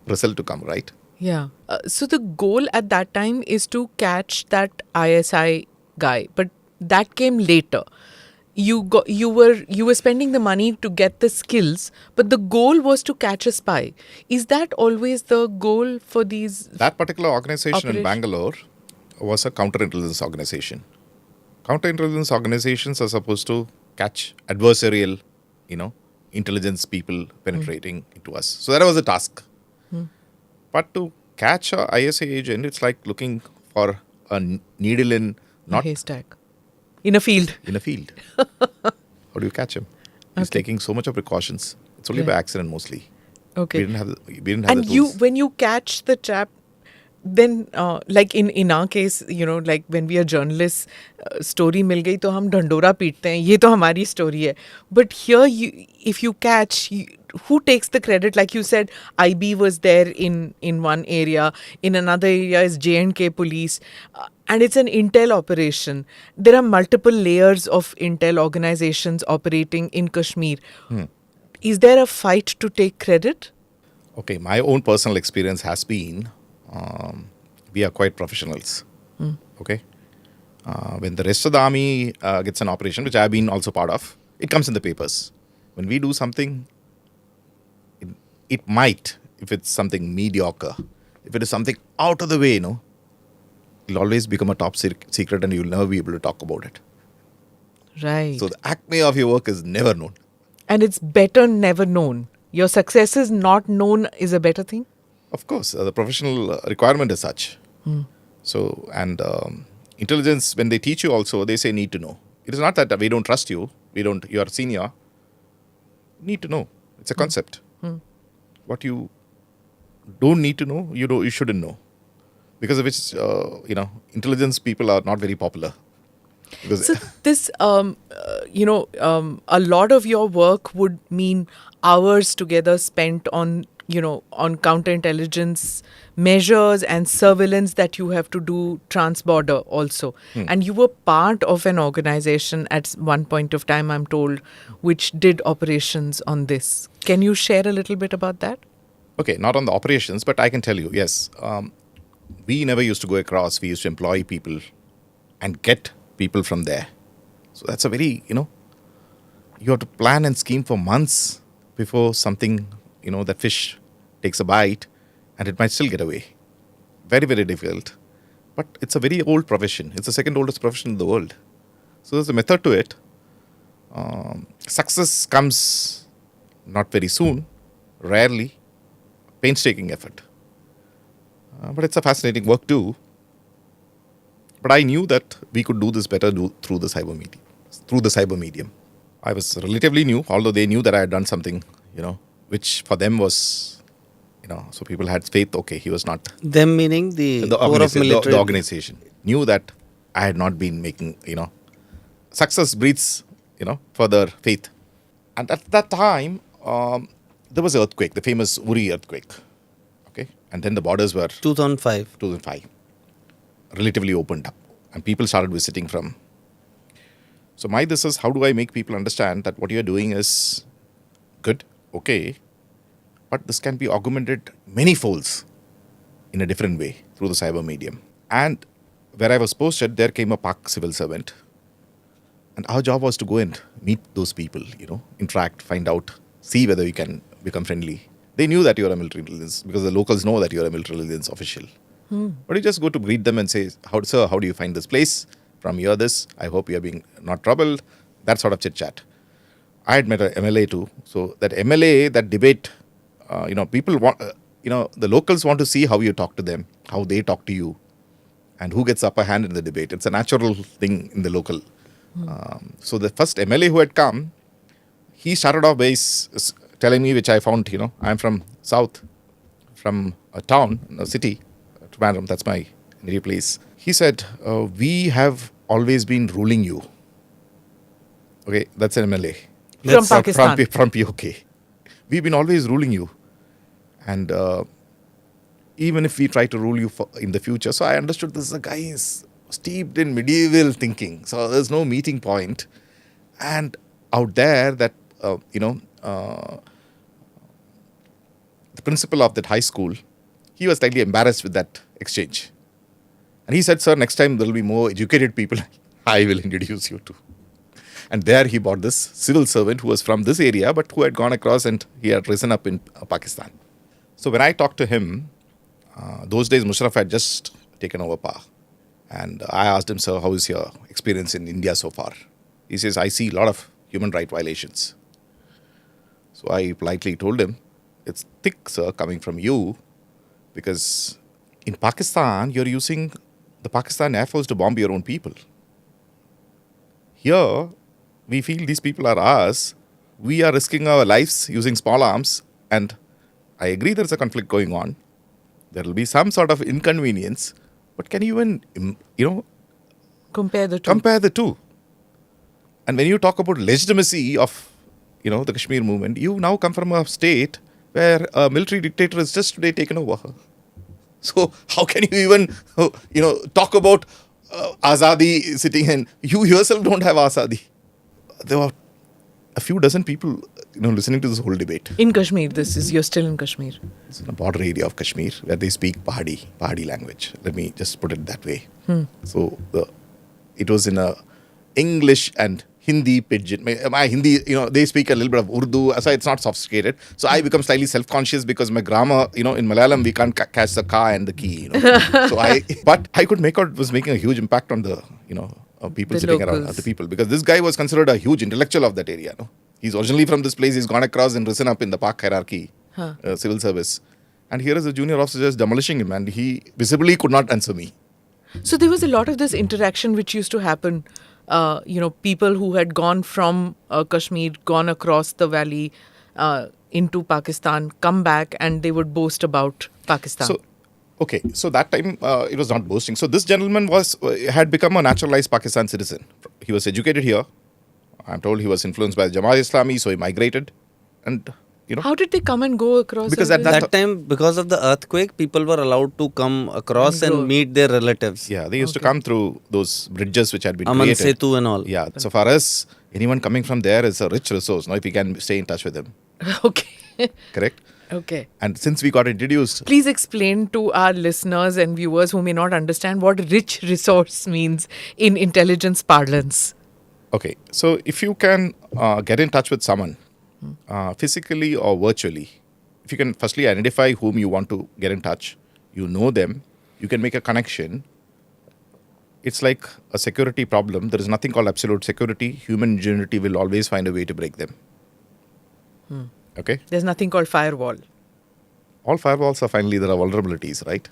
result to come, right? Yeah. So the goal at that time is to catch that ISI guy, but that came later. You were spending the money to get the skills, but the goal was to catch a spy. Is that always the goal for these? That particular organization in Bangalore was a counterintelligence organization. Counterintelligence organizations are supposed to catch adversarial, intelligence people penetrating into us. So that was a task. But to catch a ISI agent, it's like looking for a needle in A haystack. In a field. In a field. How do you catch him? He's taking so much of precautions. It's only by accident mostly. Okay. We didn't have the And tools. when you catch the trap, then like in our case, like when we are journalists, story mil gayi to hum dhandora peette hain, ye to hamari story hai. But here, if you catch, who takes the credit? Like you said, IB was there in one area, in another area is J&K police, and it's an intel operation. There are multiple layers of intel organizations operating in Kashmir. Is there a fight to take credit? Okay, my own personal experience has been, we are quite professionals. Okay, when the rest of the army gets an operation, which I have been also part of, it comes in the papers. When we do something, it might, if it's something mediocre, if it is something out of the way, it'll always become a top secret and you'll never be able to talk about it. Right. So the acme of your work is never known. And it's better never known. Your success is not known is a better thing? Of course, the professional requirement is such. So, and intelligence, when they teach you also, they say need to know. It is not that we don't trust you, you are senior. Need to know. It's a concept. What you don't need to know, you shouldn't know. Because of which, intelligence people are not very popular. Because So this, a lot of your work would mean hours together spent on, on counterintelligence measures and surveillance that you have to do trans-border also. And you were part of an organization at one point of time, I'm told, which did operations on this. Can you share a little bit about that? okay, not on the operations, but I can tell you, yes. We never used to go across. We used to employ people and get people from there. So that's a very, you have to plan and scheme for months before something, that fish takes a bite and it might still get away. Very, very difficult. But it's a very old profession. It's the second oldest profession in the world. So there's a method to it. Success comes not very soon, rarely, painstaking effort. But it's a fascinating work too. But I knew that we could do this better through the cyber medium. I was relatively new, although they knew that I had done something, which for them was, so people had faith. Okay, he was not Them meaning the core of military. the organization knew that I had not been making, success breeds, further faith. And at that time, there was an earthquake, the famous Uri earthquake. Okay, and then the borders were 2005. relatively opened up and people started visiting from. So this is how do I make people understand that what you're doing is good, okay, but this can be augmented many folds in a different way through the cyber medium. And where I was posted, there came a Pak civil servant. And our job was to go and meet those people, interact, find out, see whether you can become friendly. They knew that you're a military intelligence because the locals know that you're a military intelligence official. But you just go to greet them and say, sir, how do you find this place? From here, this, I hope you're being not troubled. That sort of chit chat. I had met an MLA too. So that MLA, that debate, people want, the locals want to see how you talk to them, how they talk to you, and who gets upper hand in the debate. It's a natural thing in the local. So the first MLA who had come, he started off by telling me, which I found, I'm from South, from a town, a city, Trivandrum, that's my native place. He said, we have always been ruling you. Okay, that's an MLA. From Pakistan. From POK. We've been always ruling you. And even if we try to rule you in the future. So I understood this guy is steeped in medieval thinking. So there's no meeting point. And out there, that, the principal of that high school, he was slightly embarrassed with that exchange. And he said, sir, next time there will be more educated people I will introduce you to. And there he bought this civil servant who was from this area, but who had gone across and he had risen up in Pakistan. So when I talked to him, those days Musharraf had just taken over power. And I asked him, sir, how is your experience in India so far? He says, I see a lot of human rights violations. So I politely told him, it's thick, sir, coming from you, because in Pakistan, you're using the Pakistan Air Force to bomb your own people. Here, we feel these people are ours. We are risking our lives using small arms. And I agree there's a conflict going on. There will be some sort of inconvenience. But can you even, Compare the two. compare the two? And when you talk about legitimacy of, the Kashmir movement, you now come from a state where a military dictator has just today taken over. So how can you even, talk about Azadi sitting and you yourself don't have Azadi? There were a few dozen people, listening to this whole debate. In Kashmir, you're still in Kashmir. It's in a border area of Kashmir where they speak Pahadi language. Let me just put it that way. So it was in a English and Hindi pidgin. My Hindi, they speak a little bit of Urdu, so it's not sophisticated. So I become slightly self-conscious because my grammar, in Malayalam, we can't catch the ka and the ki, But I could make out it was making a huge impact on the, people The sitting around, locals. other people. Because this guy was considered a huge intellectual of that area, He's originally from this place. He's gone across and risen up in the Pak hierarchy, civil service. And here is a junior officer just demolishing him. And he visibly could not answer me. So there was a lot of this interaction which used to happen. People who had gone from Kashmir, gone across the valley into Pakistan, come back and they would boast about Pakistan. So Okay, so that time it was not boasting. So this gentleman had become a naturalized Pakistan citizen. He was educated here. I'm told he was influenced by Jamaat Islami, so he migrated, and How did they come and go across? Because all at this? That time, because of the earthquake, people were allowed to come across And go. and meet their relatives. yeah, they used to Okay. come through those bridges which had been Aman created. Setu and all. Yeah, so for us, anyone coming from there is a rich resource. Now, if we can stay in touch with them, Okay. correct? Okay. And since we got introduced, Please explain to our listeners and viewers who may not understand what rich resource means in intelligence parlance. okay, so if you can get in touch with someone physically or virtually, if you can firstly identify whom you want to get in touch, you know them, you can make a connection. It's like a security problem. There is nothing called absolute security. Human ingenuity will always find a way to break them. Okay? There's nothing called firewall. All firewalls are finally, there are vulnerabilities, right?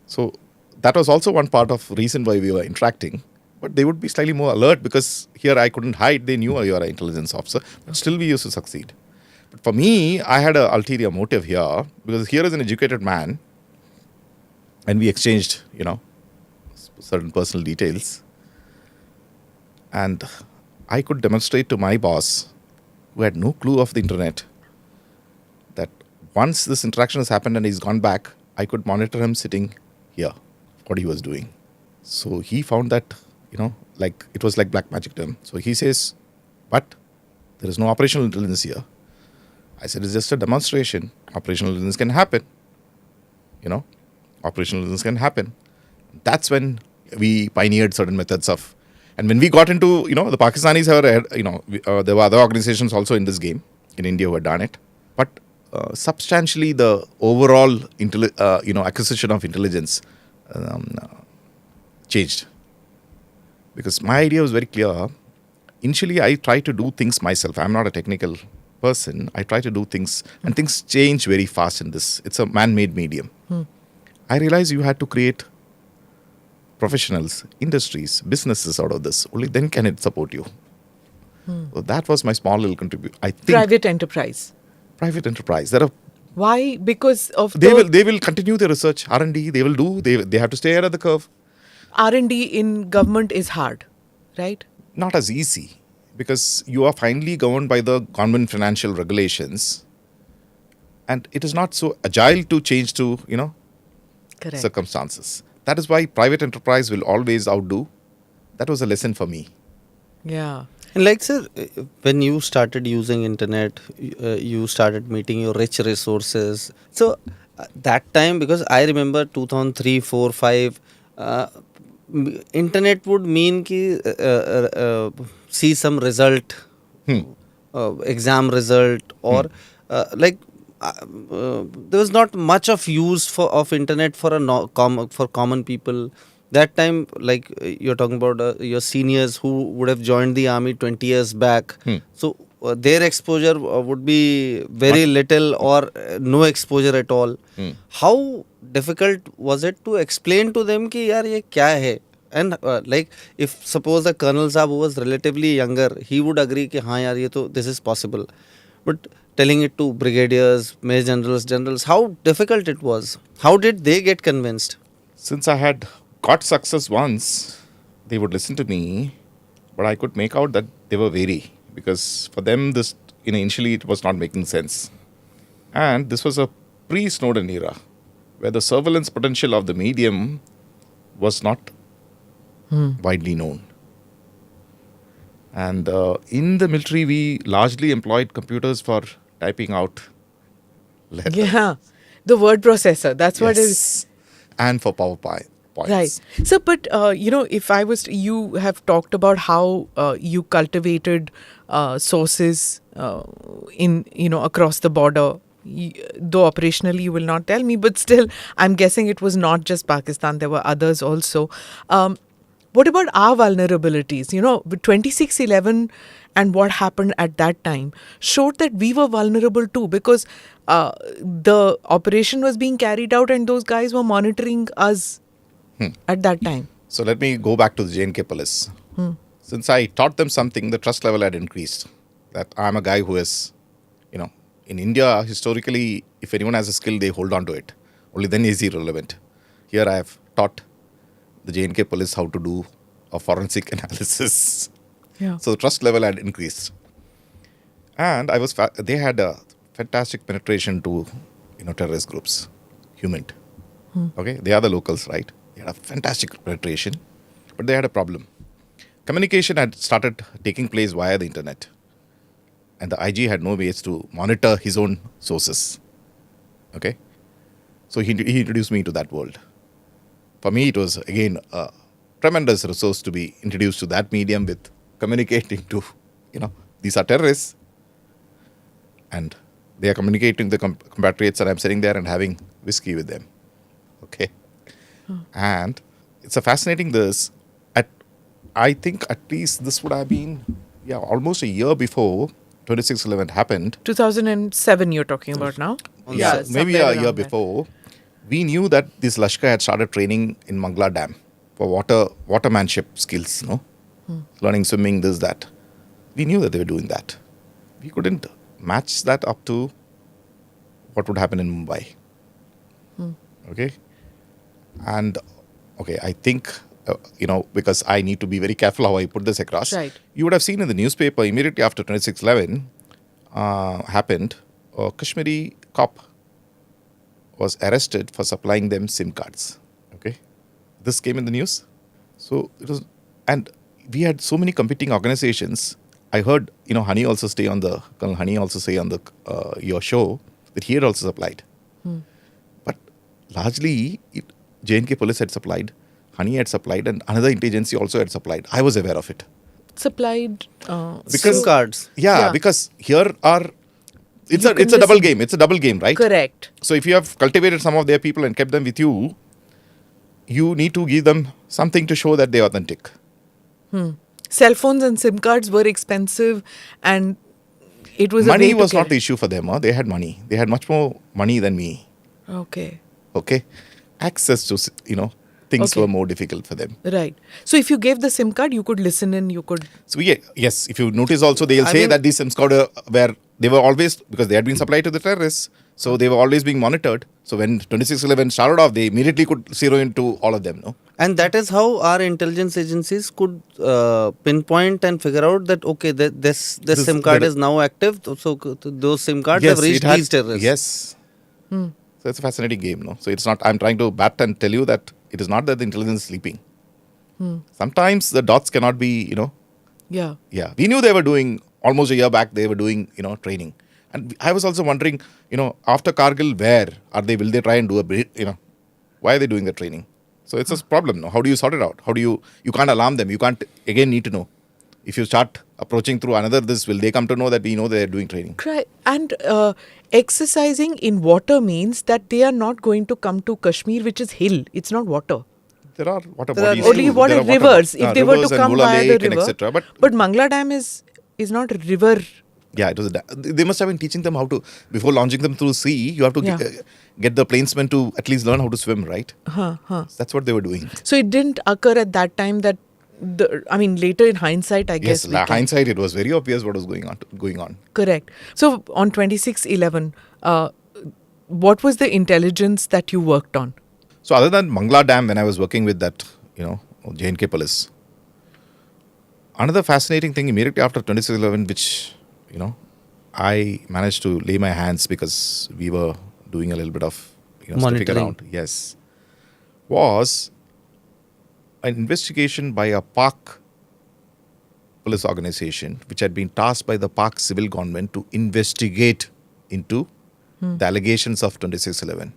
So that was also one part of reason why we were interacting. But they would be slightly more alert because here I couldn't hide. They knew you are an intelligence officer. But still we used to succeed. But for me, I had an ulterior motive here because here is an educated man and we exchanged, certain personal details. And I could demonstrate to my boss, who had no clue of the internet, that once this interaction has happened and he's gone back, I could monitor him sitting here, what he was doing. So he found that, like it was like black magic to him. So he says, but there is no operational intelligence here. I said, it's just a demonstration. Operational intelligence can happen. Operational intelligence can happen. That's when we pioneered certain methods of, and when we got into, the Pakistanis have, there were other organizations also in this game in India who had done it. But substantially the overall, acquisition of intelligence changed. Because my idea was very clear. Initially, I try to do things myself. I'm not a technical person. I try to do things, and things change very fast in this. It's a man-made medium. I realized you had to create professionals, industries, businesses out of this. Only then can it support you. So that was my small little contribution. I think Private enterprise. private enterprise. There are Why? Because of they will continue their research, R&D. They will do. They have to stay ahead of the curve. R&D in government is hard, right? Not as easy because you are finally governed by the government financial regulations, and it is not so agile to change to Correct. circumstances. That is why private enterprise will always outdo. That was a lesson for me. Yeah. And like sir, when you started using internet, you started meeting your rich resources. So that time, because I remember 2003, 4, 5, internet would mean ki see some result, exam result, or there was not much of use of internet for for common people. That time, like you're talking about your seniors who would have joined the army 20 years back. So their exposure would be very little or no exposure at all. How difficult was it to explain to them ki yaar ye kya hai? And like if suppose the Colonel Saab who was relatively younger, he would agree ki haan yaar ye to this is possible. But telling it to brigadiers, major generals, how difficult it was. How did they get convinced? Since I had got success once, they would listen to me, but I could make out that they were wary because for them this initially it was not making sense. And this was a pre-Snowden era where the surveillance potential of the medium was not widely known. And in the military, we largely employed computers for typing out letters. Yeah. The word processor. That's what it is. Yes. And for PowerPoint. Right. So, but, if I was, you have talked about how you cultivated sources across the border. Though operationally you will not tell me, but still, I'm guessing it was not just Pakistan. There were others also. What about our vulnerabilities? With 2611 and what happened at that time showed that we were vulnerable too because the operation was being carried out and those guys were monitoring us at that time. So let me go back to the J&K police. Since I taught them something, the trust level had increased. That I'm a guy who is, in India, historically, if anyone has a skill, they hold on to it. only then is he relevant. Here I have taught the J&K police how to do a forensic analysis. Yeah. So the trust level had increased. And they had a fantastic penetration to, terrorist groups, human. Okay, they are the locals, right? They had a fantastic penetration, but they had a problem. Communication had started taking place via the internet. And the IG had no ways to monitor his own sources. Okay? So he introduced me to that world. For me, it was, again, a tremendous resource to be introduced to that medium with communicating to, these are terrorists. And they are communicating with the compatriots, and I'm sitting there and having whiskey with them. Okay? And it's a fascinating this. I think at least this would have been, almost a year before 26/11 happened. 2007 you're talking about now? Yeah, maybe somewhere a year around there. before. We knew that this Lashkar had started training in Mangla Dam for watermanship skills, learning swimming, this, that. We knew that they were doing that. We couldn't match that up to what would happen in Mumbai. Okay? And, I think, because I need to be very careful how I put this across. Right. You would have seen in the newspaper immediately after 26/11 happened, a Kashmiri cop was arrested for supplying them SIM cards. Okay? This came in the news. So it was, and we had so many competing organizations. I heard, Colonel Honey also say on the your show that he had also supplied. But largely, J&K police had supplied, Honey had supplied, and another agency also had supplied. I was aware of it. Supplied SIM cards. Yeah, because here are, it's You a can double listen. game. It's a double game, right? Correct. So if you have cultivated some of their people and kept them with you, you need to give them something to show that they're authentic. Cell phones and SIM cards were expensive, and it was Money a way was to not get the issue for them. They had money. They had much more money than me. Okay. Okay? Access to, things Okay. were more difficult for them. Right. So if you gave the SIM card, you could listen in, you could... So yes, if you notice also, they'll I say mean- that these SIM cards they were always, because they had been supplied to the terrorists, so they were always being monitored. So when 26/11 started off, they immediately could zero into all of them, no? And that is how our intelligence agencies could pinpoint and figure out that, okay, this SIM card is now active. So those SIM cards have reached these terrorists. Yes. So it's a fascinating game, no? So it's not, I'm trying to bat and tell you that it is not that the intelligence is sleeping. Sometimes the dots cannot be, Yeah. Yeah. We knew they were doing, almost a year back, they were doing, training. And I was also wondering, after Kargil, will they try and do why are they doing the training? So it's a problem, no? How do you sort it out? You can't alarm them. You can't, again, need to know. If you start approaching through another will they come to know that we know they're doing training? And exercising in water means that they are not going to come to Kashmir, which is hill. It's not water. There are water There are bodies. Only too. water There are rivers. If they were rivers to and come Mula via the Lake and river. etc. But Mangla Dam is not a river. yeah, it was they must have been teaching them how to, before launching them through sea, you have to get the plainsmen to at least learn how to swim, right? That's what they were doing. So it didn't occur at that time that, later in hindsight, I guess. Yes, we can- hindsight, it was very obvious what was going on. Correct. So on 26/11, what was the intelligence that you worked on? So other than Mangla Dam, when I was working with that, J&K police, another fascinating thing immediately after 26/11, which, I managed to lay my hands because we were doing a little bit of, sniffing Monitoring. around. Yes. Was an investigation by a Pak police organization, which had been tasked by the Pak civil government to investigate into the allegations of 26/11.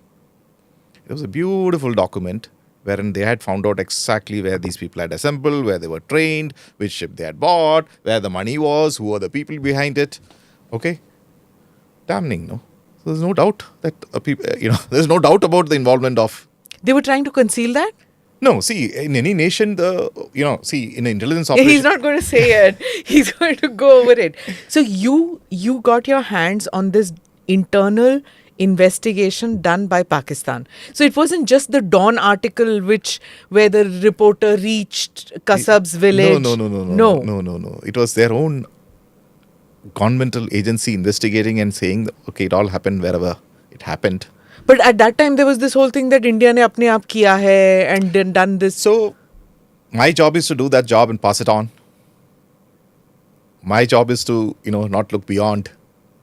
It was a beautiful document wherein they had found out exactly where these people had assembled, where they were trained, which ship they had bought, where the money was, who were the people behind it. Okay? Damning, no? So there's no doubt that there's no doubt about the involvement of. They were trying to conceal that? No, see, in any nation, in the intelligence Yeah, operation. he's not going to say it. He's going to go over it. So you got your hands on this internal investigation done by Pakistan. So it wasn't just the Dawn article where the reporter reached Kasab's village. No. It was their own governmental agency investigating and saying, okay, it all happened wherever it happened. But at that time, there was this whole thing that India ne apne aap kiya hai and then done this. So my job is to do that job and pass it on. My job is to, not look beyond,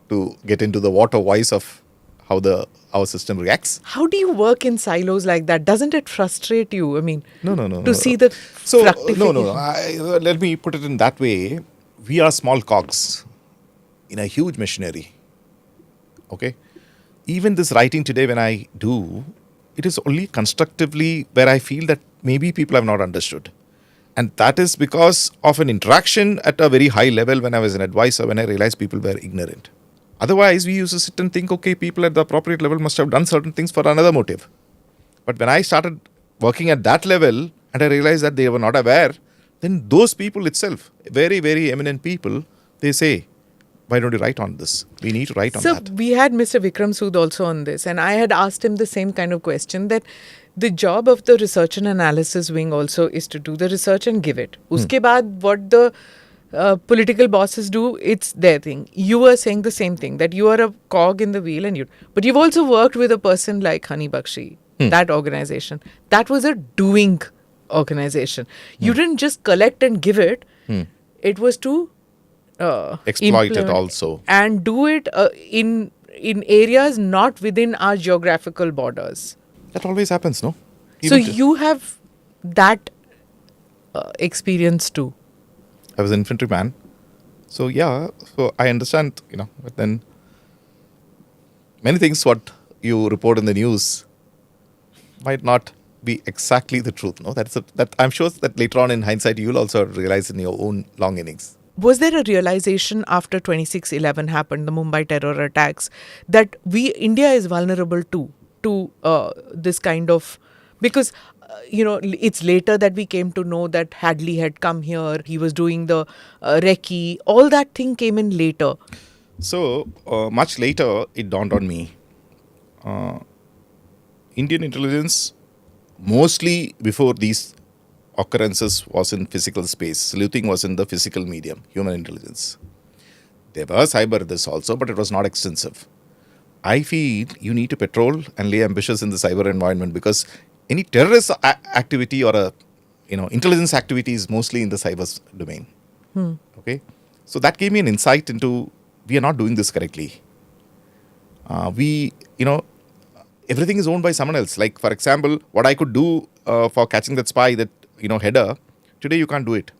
to get into the water voice of how our system reacts. How do you work in silos like that? Doesn't it frustrate you? I mean, No. to see the So, fructification. let me put it in that way. We are small cogs in a huge machinery. Okay? Even this writing today, when I do, it is only constructively where I feel that maybe people have not understood. And that is because of an interaction at a very high level when I was an advisor, when I realized people were ignorant. Otherwise, we used to sit and think, okay, people at the appropriate level must have done certain things for another motive. But when I started working at that level and I realized that they were not aware, then those people itself, very, very eminent people, they say, why don't you write on this? We need to write on So that. we had Mr. Vikram Sood also on this, and I had asked him the same kind of question, that the job of the research and analysis wing also is to do the research and give it. Uske baad, what the political bosses do, it's their thing. You were saying the same thing, that you are a cog in the wheel, but you've also worked with a person like Honey Bakshi, that organization. That was a doing organization. You didn't just collect and give it. It was to Exploit it implement also. and do it in areas not within our geographical borders. That always happens, no? So Even you have that experience too. I was an infantryman. So yeah, so I understand, but then many things what you report in the news might not be exactly the truth. No, that I'm sure that later on in hindsight you'll also realize in your own long innings. Was there a realization after 26/11 happened, the Mumbai terror attacks, that India is vulnerable to this kind of, because it's later that we came to know that Hadley had come here, he was doing the recce, all that thing came in later. So much later it dawned on me. Indian intelligence, mostly before these occurrences, was in physical space. Sleuthing was in the physical medium, human intelligence. There were cyber this also, but it was not extensive. I feel you need to patrol and lay ambushes in the cyber environment, because any terrorist activity or intelligence activity is mostly in the cyber domain. Okay, so that gave me an insight into we are not doing this correctly. Everything is owned by someone else. Like, for example, what I could do for catching that spy, that header, today you can't do it,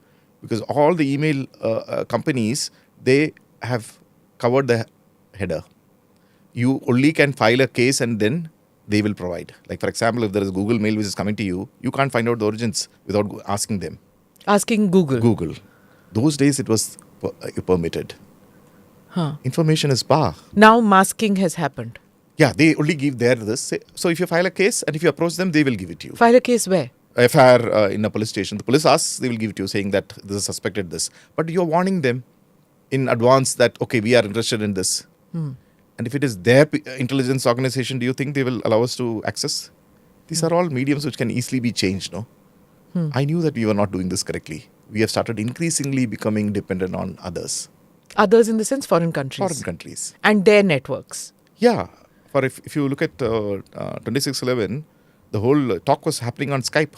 because all the email companies, they have covered the header. You only can file a case and then they will provide. Like, for example, if there is Google Mail which is coming to you, you can't find out the origins without asking them. Asking Google. Those days it was permitted. Information is power. Now masking has happened. Yeah, they only give this. So if you file a case and if you approach them, they will give it to you. File a case where? FIR in a police station. The police asks, they will give it to you saying that this is suspected this. But you're warning them in advance that, okay, we are interested in this. And if it is their intelligence organization, do you think they will allow us to access? These are all mediums which can easily be changed, no? I knew that we were not doing this correctly. We have started increasingly becoming dependent on others. Others in the sense foreign countries. Foreign countries. And their networks. Yeah. For if you look at 26/11, the whole talk was happening on Skype.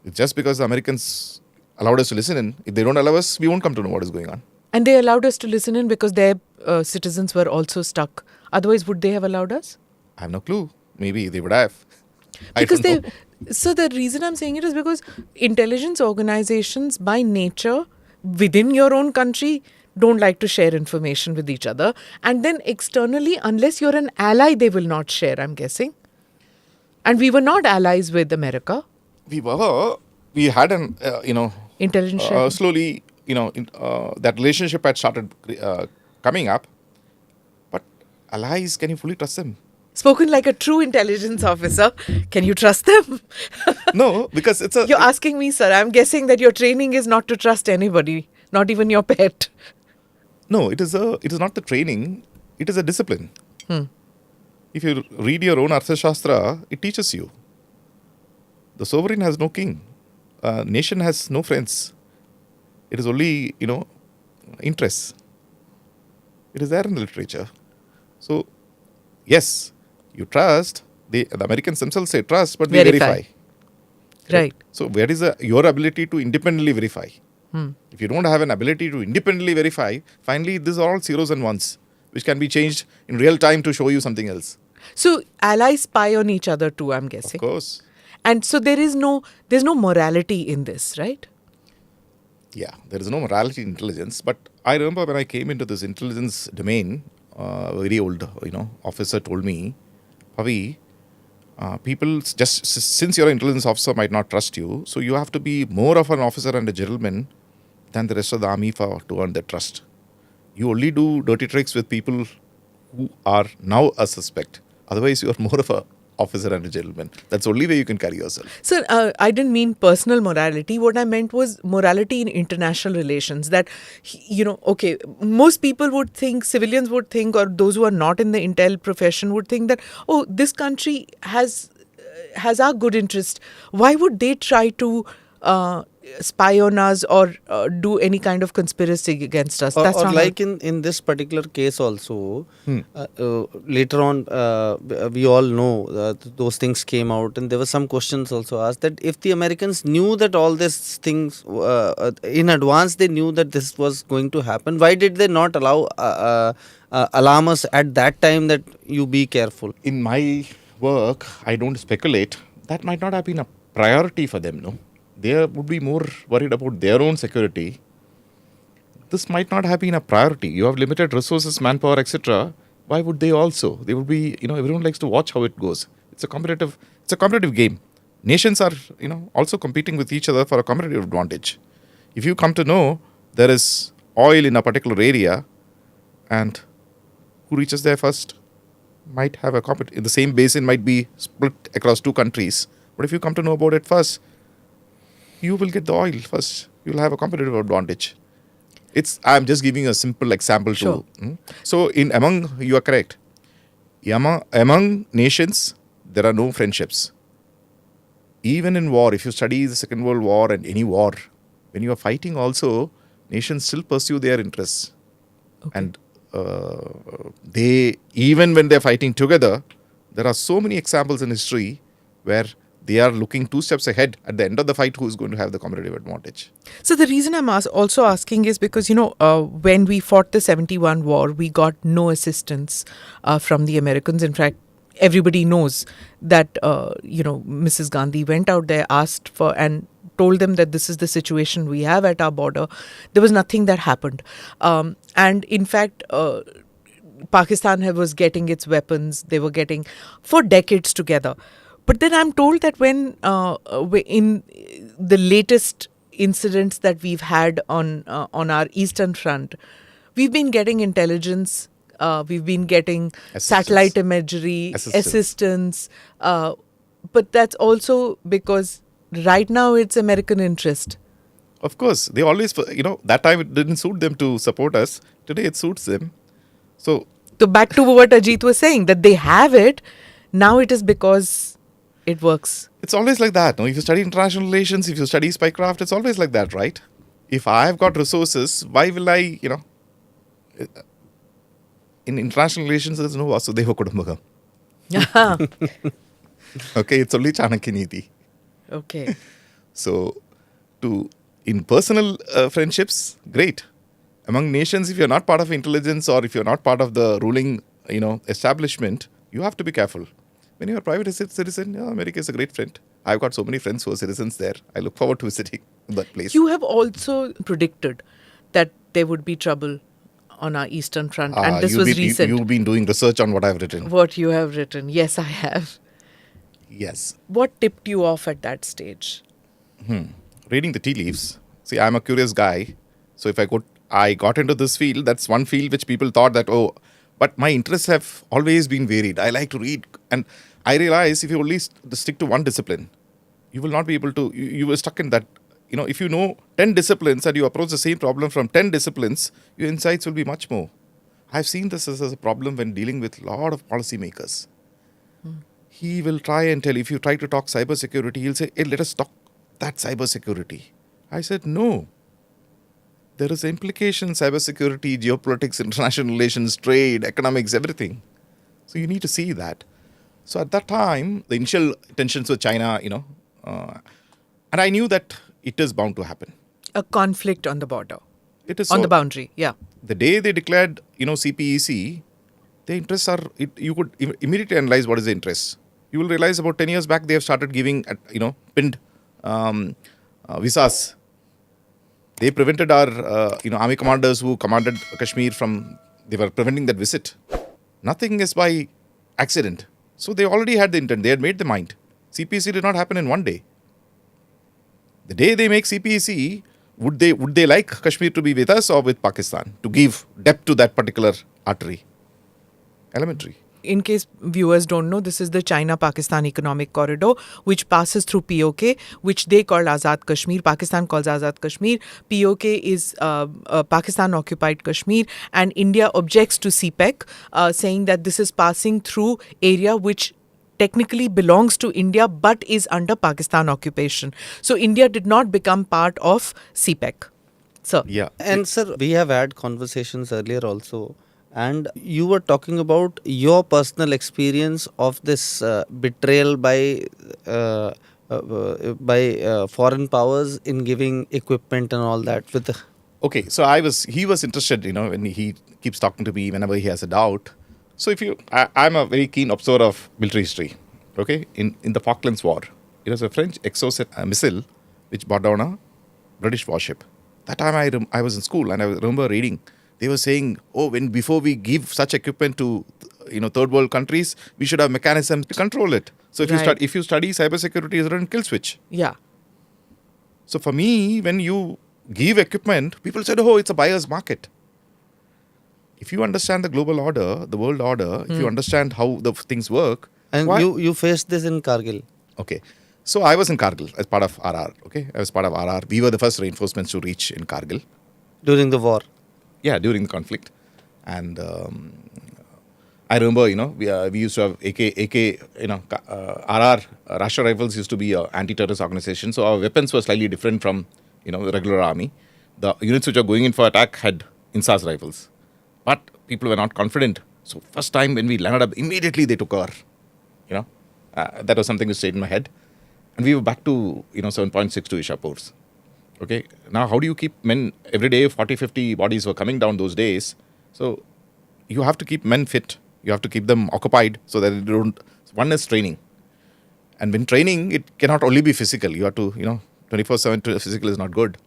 It's just because the Americans allowed us to listen in. If they don't allow us, we won't come to know what is going on. And they allowed us to listen in because their citizens were also stuck. Otherwise, would they have allowed us? I have no clue. Maybe they would have. Because I don't know. So the reason I'm saying it is because intelligence organizations by nature within your own country don't like to share information with each other. And then externally, unless you're an ally, they will not share, I'm guessing. And we were not allies with America. We were. We had an, Intelligence sharing. slowly, that relationship had started coming up. But allies, can you fully trust them? Spoken like a true intelligence officer. Can you trust them? No, because it's a... You're asking me, sir. I'm guessing that your training is not to trust anybody, not even your pet. No, it is not the training. It is a discipline. If you read your own Arthashastra, it teaches you. The sovereign has no king. Nation has no friends. It is only, interests. It is there in the literature. So, yes, You trust, the Americans themselves say trust, but we Verify. verify. Right. So where is your ability to independently verify? If you don't have an ability to independently verify, finally these are all zeros and ones, which can be changed in real time to show you something else. So allies spy on each other too, I'm Of guessing. course. And so there's no morality in this, right? Yeah, there is no morality in intelligence. But I remember when I came into this intelligence domain, a very old, officer told me, Pavi, people just since you're an intelligence officer might not trust you, so you have to be more of an officer and a gentleman than the rest of the army to earn their trust. You only do dirty tricks with people who are now a suspect. Otherwise, you are more of a officer and a gentleman. That's the only way you can carry yourself. So I didn't mean personal morality. What I meant was morality in international relations. That, okay, most people would think, civilians would think, or those who are not in the intel profession would think that, oh, this country has our good interest. Why would they try to spy on us or do any kind of conspiracy against us? Or not like in this particular case also, later on, we all know those things came out, and there were some questions also asked that if the Americans knew that all these things in advance, they knew that this was going to happen, why did they not allow alarm us at that time that you be careful? In my work, I don't speculate. That might not have been a priority for them, no? They would be more worried about their own security. This might not have been a priority. You have limited resources, manpower, etc. Why would they also? They would be, everyone likes to watch how it goes. It's a competitive game. Nations are, also competing with each other for a competitive advantage. If you come to know there is oil in a particular area, and who reaches there first might have a in the same basin might be split across two countries. But if you come to know about it first, you will get the oil first. You'll have a competitive advantage. I'm just giving a simple example. Sure. So you are correct. Among nations, there are no friendships. Even in war, if you study the Second World War and any war, when you are fighting also, nations still pursue their interests. Okay. And even when they're fighting together, there are so many examples in history where they are looking 2 steps ahead at the end of the fight who is going to have the competitive advantage. So the reason I'm also asking is because, when we fought the 71 war, we got no assistance from the Americans. In fact, everybody knows that, Mrs. Gandhi went out there, asked for and told them that this is the situation we have at our border. There was nothing that happened. And in fact, Pakistan was getting its weapons. They were getting for decades together. But then I'm told that when in the latest incidents that we've had on our Eastern Front, we've been getting intelligence, we've been getting satellite imagery, assistance. But that's also because right now it's American interest. Of course, they always, that time it didn't suit them to support us. Today it suits them. So back to what Ajit was saying, that they have it. Now it is because it works. It's always like that. No? If you study international relations, if you study spycraft, it's always like that, right? If I've got resources, why will I, in international relations, there's no Vasudeva Kudumbakam. Okay, it's only Chanakya Niti. Okay. So, in personal friendships, great. Among nations, if you're not part of intelligence or if you're not part of the ruling, establishment, you have to be careful. When you're a private citizen, America is a great friend. I've got so many friends who are citizens there. I look forward to visiting that place. You have also predicted that there would be trouble on our Eastern Front. And this was recent. You've been doing research on what I've written. What you have written. Yes, I have. Yes. What tipped you off at that stage? Reading the tea leaves. See, I'm a curious guy. So if I got into this field, that's one field which people thought that, but my interests have always been varied. I like to read. And I realize if you only stick to one discipline, you will not be able to, you were stuck in that. If you know 10 disciplines and you approach the same problem from 10 disciplines, your insights will be much more. I've seen this as a problem when dealing with a lot of policymakers. He will try and tell, if you try to talk cybersecurity, he'll say, hey, let us talk that cybersecurity. I said, no. There is implication, cybersecurity, geopolitics, international relations, trade, economics, everything. So you need to see that. So at that time, the initial tensions with China, and I knew that it is bound to happen. A conflict on the border, It is on so, the boundary. Yeah. the day they declared, CPEC, the interests are, you could immediately analyze what is the interest. You will realize about 10 years back, they have started giving, pinned visas. They prevented our, army commanders who commanded Kashmir they were preventing that visit. Nothing is by accident. So they already had the intent. They had made the mind. CPEC did not happen in one day. The day they make CPEC, would they like Kashmir to be with us or with Pakistan to give depth to that particular artery? Elementary. In case viewers don't know, this is the China-Pakistan Economic Corridor, which passes through POK, which they call Azad Kashmir. Pakistan calls Azad Kashmir. POK is Pakistan-occupied Kashmir, and India objects to CPEC, saying that this is passing through area which technically belongs to India but is under Pakistan occupation. So India did not become part of CPEC. Sir. Yeah. And sir, we have had conversations earlier also, and you were talking about your personal experience of this betrayal by foreign powers in giving equipment and all that. Okay, so he was interested, when he keeps talking to me whenever he has a doubt. So I'm a very keen observer of military history. Okay, in the Falklands War, it was a French Exocet missile which brought down a British warship. That time I was in school and I remember reading. They were saying, before we give such equipment to, third world countries, we should have mechanisms to control it. So if you study cybersecurity, it's a kill switch. Yeah. So for me, when you give equipment, people said, it's a buyer's market. If you understand the global order, the world order, if you understand how the things work. And you faced this in Kargil. Okay. So I was in Kargil as part of RR. Okay. I was part of RR. We were the first reinforcements to reach in Kargil. During the war? Yeah, during the conflict. And I remember, we used to have AK, RR, Rashtra Rifles used to be an anti-terrorist organization. So our weapons were slightly different from, the regular army. The units which are going in for attack had INSAS rifles. But people were not confident. So first time when we landed up, immediately they took our, that was something that stayed in my head. And we were back to, 7.62 Ishapurs. Okay. Now, how do you keep men every day? 40, 50 bodies were coming down those days. So you have to keep men fit. You have to keep them occupied so that they don't. One is training. And when training, it cannot only be physical. You have to, 24/7 physical is not good.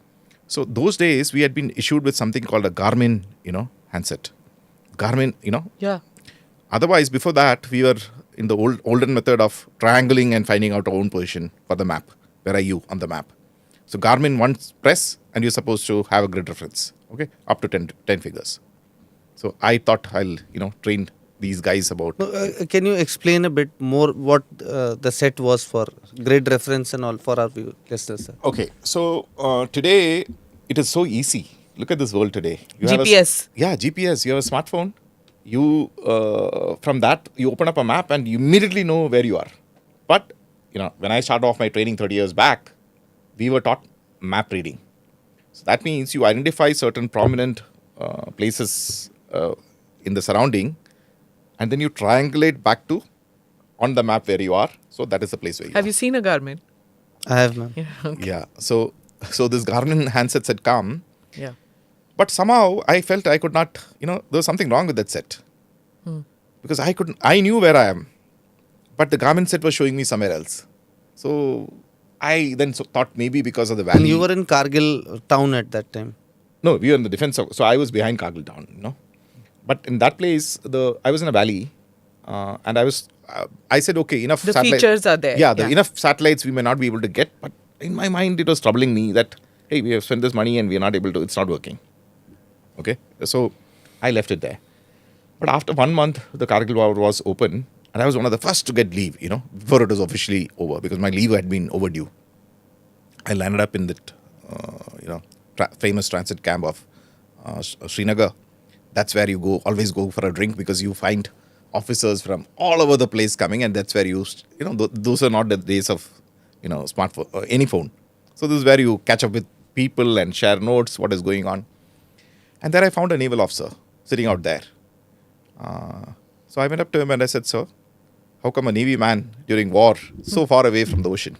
So those days, we had been issued with something called a Garmin, handset. Garmin, Yeah. Otherwise, before that, we were in the olden method of triangling and finding out our own position for the map. Where are you on the map? So Garmin once press and you're supposed to have a grid reference, okay, up to 10 figures. So I thought I'll, train these guys about. Can you explain a bit more what the set was for grid reference and all for our listeners, sir? Okay, so today it is so easy. Look at this world today. You GPS. GPS. You have a smartphone. You from that you open up a map and you immediately know where you are. But when I started off my training 30 years back, we were taught map reading. So that means you identify certain prominent places in the surrounding, and then you triangulate back to on the map where you are. So that is the place where you are. Have you seen a Garmin? I have, ma'am. Yeah. Okay. Yeah. So this Garmin handsets had come. Yeah. But somehow I felt I could not, there was something wrong with that set. Because I knew where I am. But the Garmin set was showing me somewhere else. So I then thought maybe because of the valley. And you were in Kargil town at that time? No, we were in the defense so I was behind Kargil town, But in that place, I was in a valley. And I said, okay, enough The features are there. Yeah, enough satellites we may not be able to get. But in my mind, it was troubling me that, hey, we have spent this money and we are not able to, it's not working. Okay, so I left it there. But after 1 month, the Kargil war was open, and I was one of the first to get leave, before it was officially over, because my leave had been overdue. I landed up in that, famous transit camp of Srinagar. That's where you always go for a drink, because you find officers from all over the place coming, and that's where those are not the days of, smartphone, any phone. So this is where you catch up with people and share notes, what is going on. And there I found a naval officer sitting out there. So I went up to him and I said, sir, how come a Navy man during war so far away from the ocean?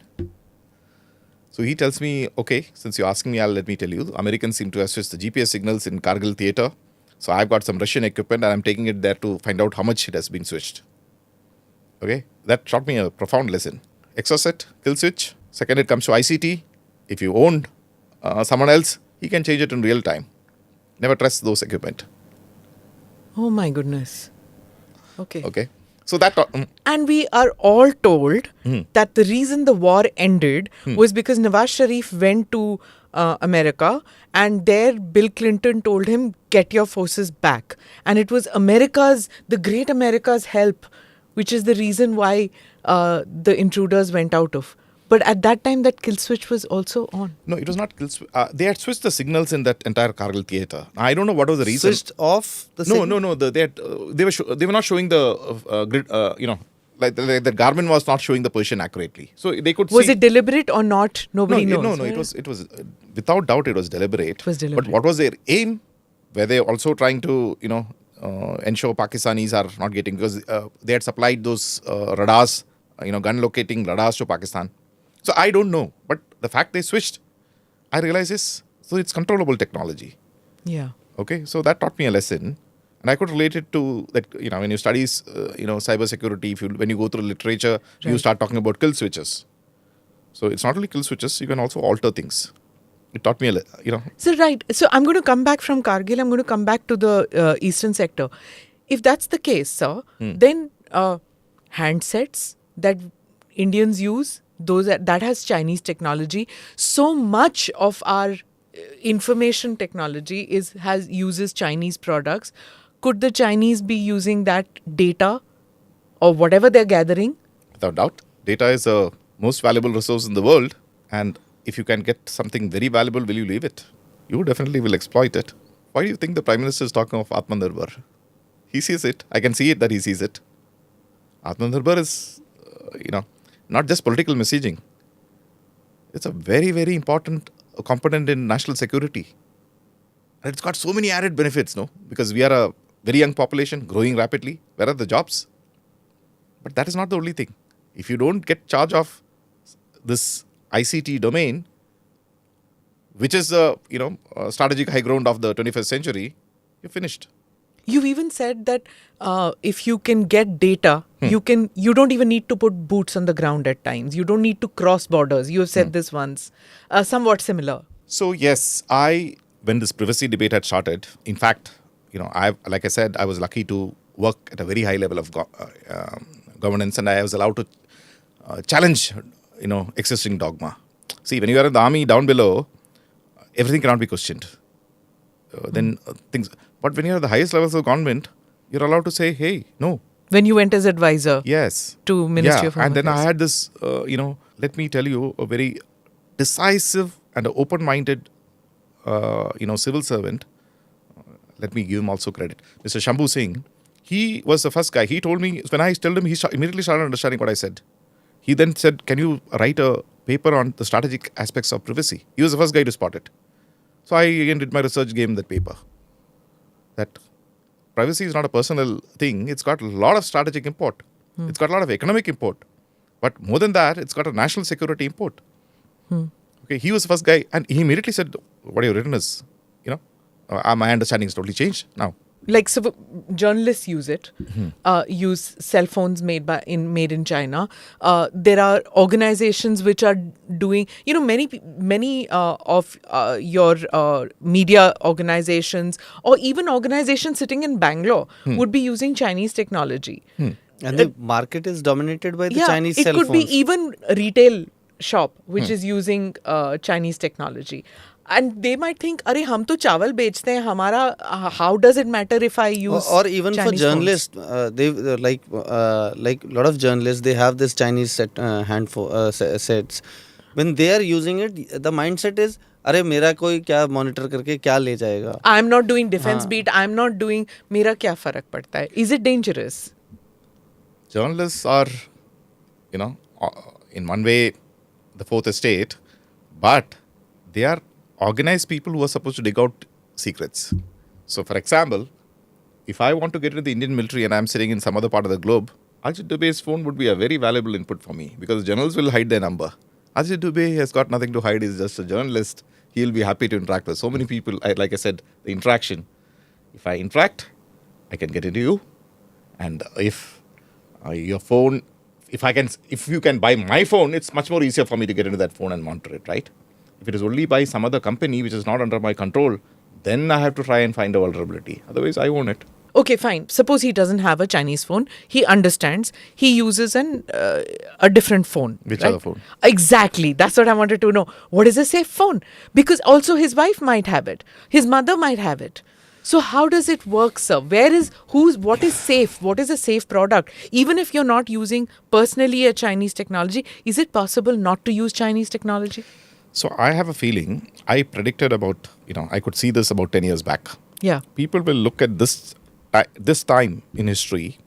So he tells me, okay, since you're asking me, let me tell you. The Americans seem to have switched the GPS signals in Kargil theater. So I've got some Russian equipment and I'm taking it there to find out how much it has been switched. Okay, that taught me a profound lesson. Exocet, kill switch. Second, it comes to ICT. If you own someone else, he can change it in real time. Never trust those equipment. Oh my goodness. Okay. Okay. So that And we are all told that the reason the war ended was because Nawaz Sharif went to America, and there Bill Clinton told him, get your forces back. And it was the great America's help, which is the reason why the intruders went out of. But at that time, that kill switch was also on. No, it was not kill switch. They had switched the signals in that entire Kargil theater. I don't know what was the reason. Switched off the No, signal? no. They were not showing the grid. Like the Garmin was not showing the position accurately. So they could Was see. it deliberate or not? Nobody knows. No. right? It was without doubt it was deliberate. It was deliberate. But what was their aim? Were they also trying to ensure Pakistanis are not getting, because they had supplied those radars, gun locating radars to Pakistan. So I don't know, but the fact they switched, I realize is, so it's controllable technology. Yeah. Okay, so that taught me a lesson, and I could relate it to that. When you study, cybersecurity, when you go through literature, you Right. start talking about kill switches. So it's not only kill switches; you can also alter things. It taught me, So right. So I'm going to come back from Kargil. I'm going to come back to the eastern sector. If that's the case, sir, then handsets that Indians use, that has Chinese technology. So much of our information technology uses Chinese products. Could the Chinese be using that data or whatever they're gathering? Without doubt, data is the most valuable resource in the world, and if you can get something very valuable, will you leave it? You definitely will exploit it. Why do you think the Prime Minister is talking of Atmanirbhar? He sees it. I can see it that he sees it. Atmanirbhar is, not just political messaging. It's a very, very important component in national security. And it's got so many added benefits, no? Because we are a very young population, growing rapidly. Where are the jobs? But that is not the only thing. If you don't get charge of this ICT domain, which is the strategic high ground of the 21st century, you're finished. You've even said that if you can get data, you don't even need to put boots on the ground at times. You don't need to cross borders. You have said this once, somewhat similar. So yes, when this privacy debate had started, in fact, like I said, I was lucky to work at a very high level of governance, and I was allowed to challenge, existing dogma. See, when you are in the army down below, everything cannot be questioned. Things. But when you're at the highest levels of government, you're allowed to say, hey, no. When you went as advisor Yes. to Ministry of Home and then I Affairs. had this, let me tell you, a very decisive and open-minded, civil servant. Let me give him also credit. Mr. Shambhu Singh, he was the first guy. He told me, when I told him, he immediately started understanding what I said. He then said, can you write a paper on the strategic aspects of privacy? He was the first guy to spot it. So I again did my research, gave him that paper. That privacy is not a personal thing. It's got a lot of strategic import. It's got a lot of economic import. But more than that, it's got a national security import. Okay, he was the first guy, and he immediately said, what you've written is, my understanding is totally changed now. Like, so journalists use it, use cell phones made in China. There are organizations which are doing, many of your media organizations or even organizations sitting in Bangalore would be using Chinese technology. And the market is dominated by the Chinese it cell could phones. be even a retail shop which is using Chinese technology. And they might think, "Arey, hum to chawal bechte hain. Hamara, how does it matter if I use?" Or even Chinese for journalists, they like a lot of journalists, they have this Chinese sets. When they are using it, the mindset is, अरे मेरा कोई क्या monitor करके क्या ले जाएगा? I'm not doing defense beat. I'm not doing. मेरा क्या फर्क पड़ता है? Is it dangerous? Journalists are, in one way, the fourth estate, but they are organized people who are supposed to dig out secrets. So, for example, if I want to get into the Indian military and I'm sitting in some other part of the globe, Ajit Dubey's phone would be a very valuable input for me because journals will hide their number. Ajit Dubey has got nothing to hide. He's just a journalist. He'll be happy to interact with so many people. Like I said, the interaction. If I interact, I can get into you. And if your phone, if you can buy my phone, it's much more easier for me to get into that phone and monitor it, right? If it is only by some other company which is not under my control, then I have to try and find a vulnerability. Otherwise, I own it. Okay, fine. Suppose he doesn't have a Chinese phone. He understands. He uses a different phone. Which right? other phone? Exactly. That's what I wanted to know. What is a safe phone? Because also his wife might have it. His mother might have it. So how does it work, sir? What is safe? What is a safe product? Even if you're not using personally a Chinese technology, is it possible not to use Chinese technology? So I have a feeling, I predicted about, I could see this about 10 years back. Yeah. People will look at this time in history,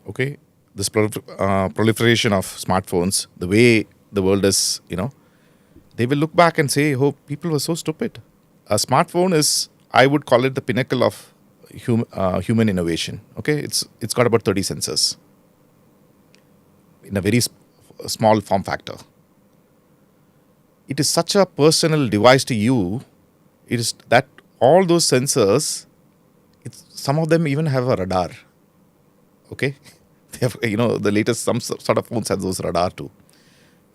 okay, this proliferation of smartphones, the way the world is, they will look back and say, oh, people were so stupid. A smartphone is, I would call it the pinnacle of human innovation. Okay, it's got about 30 sensors in a very small form factor. It is such a personal device to you. It is that all those sensors, some of them even have a radar. Okay, they have, the latest some sort of phones have those radar too.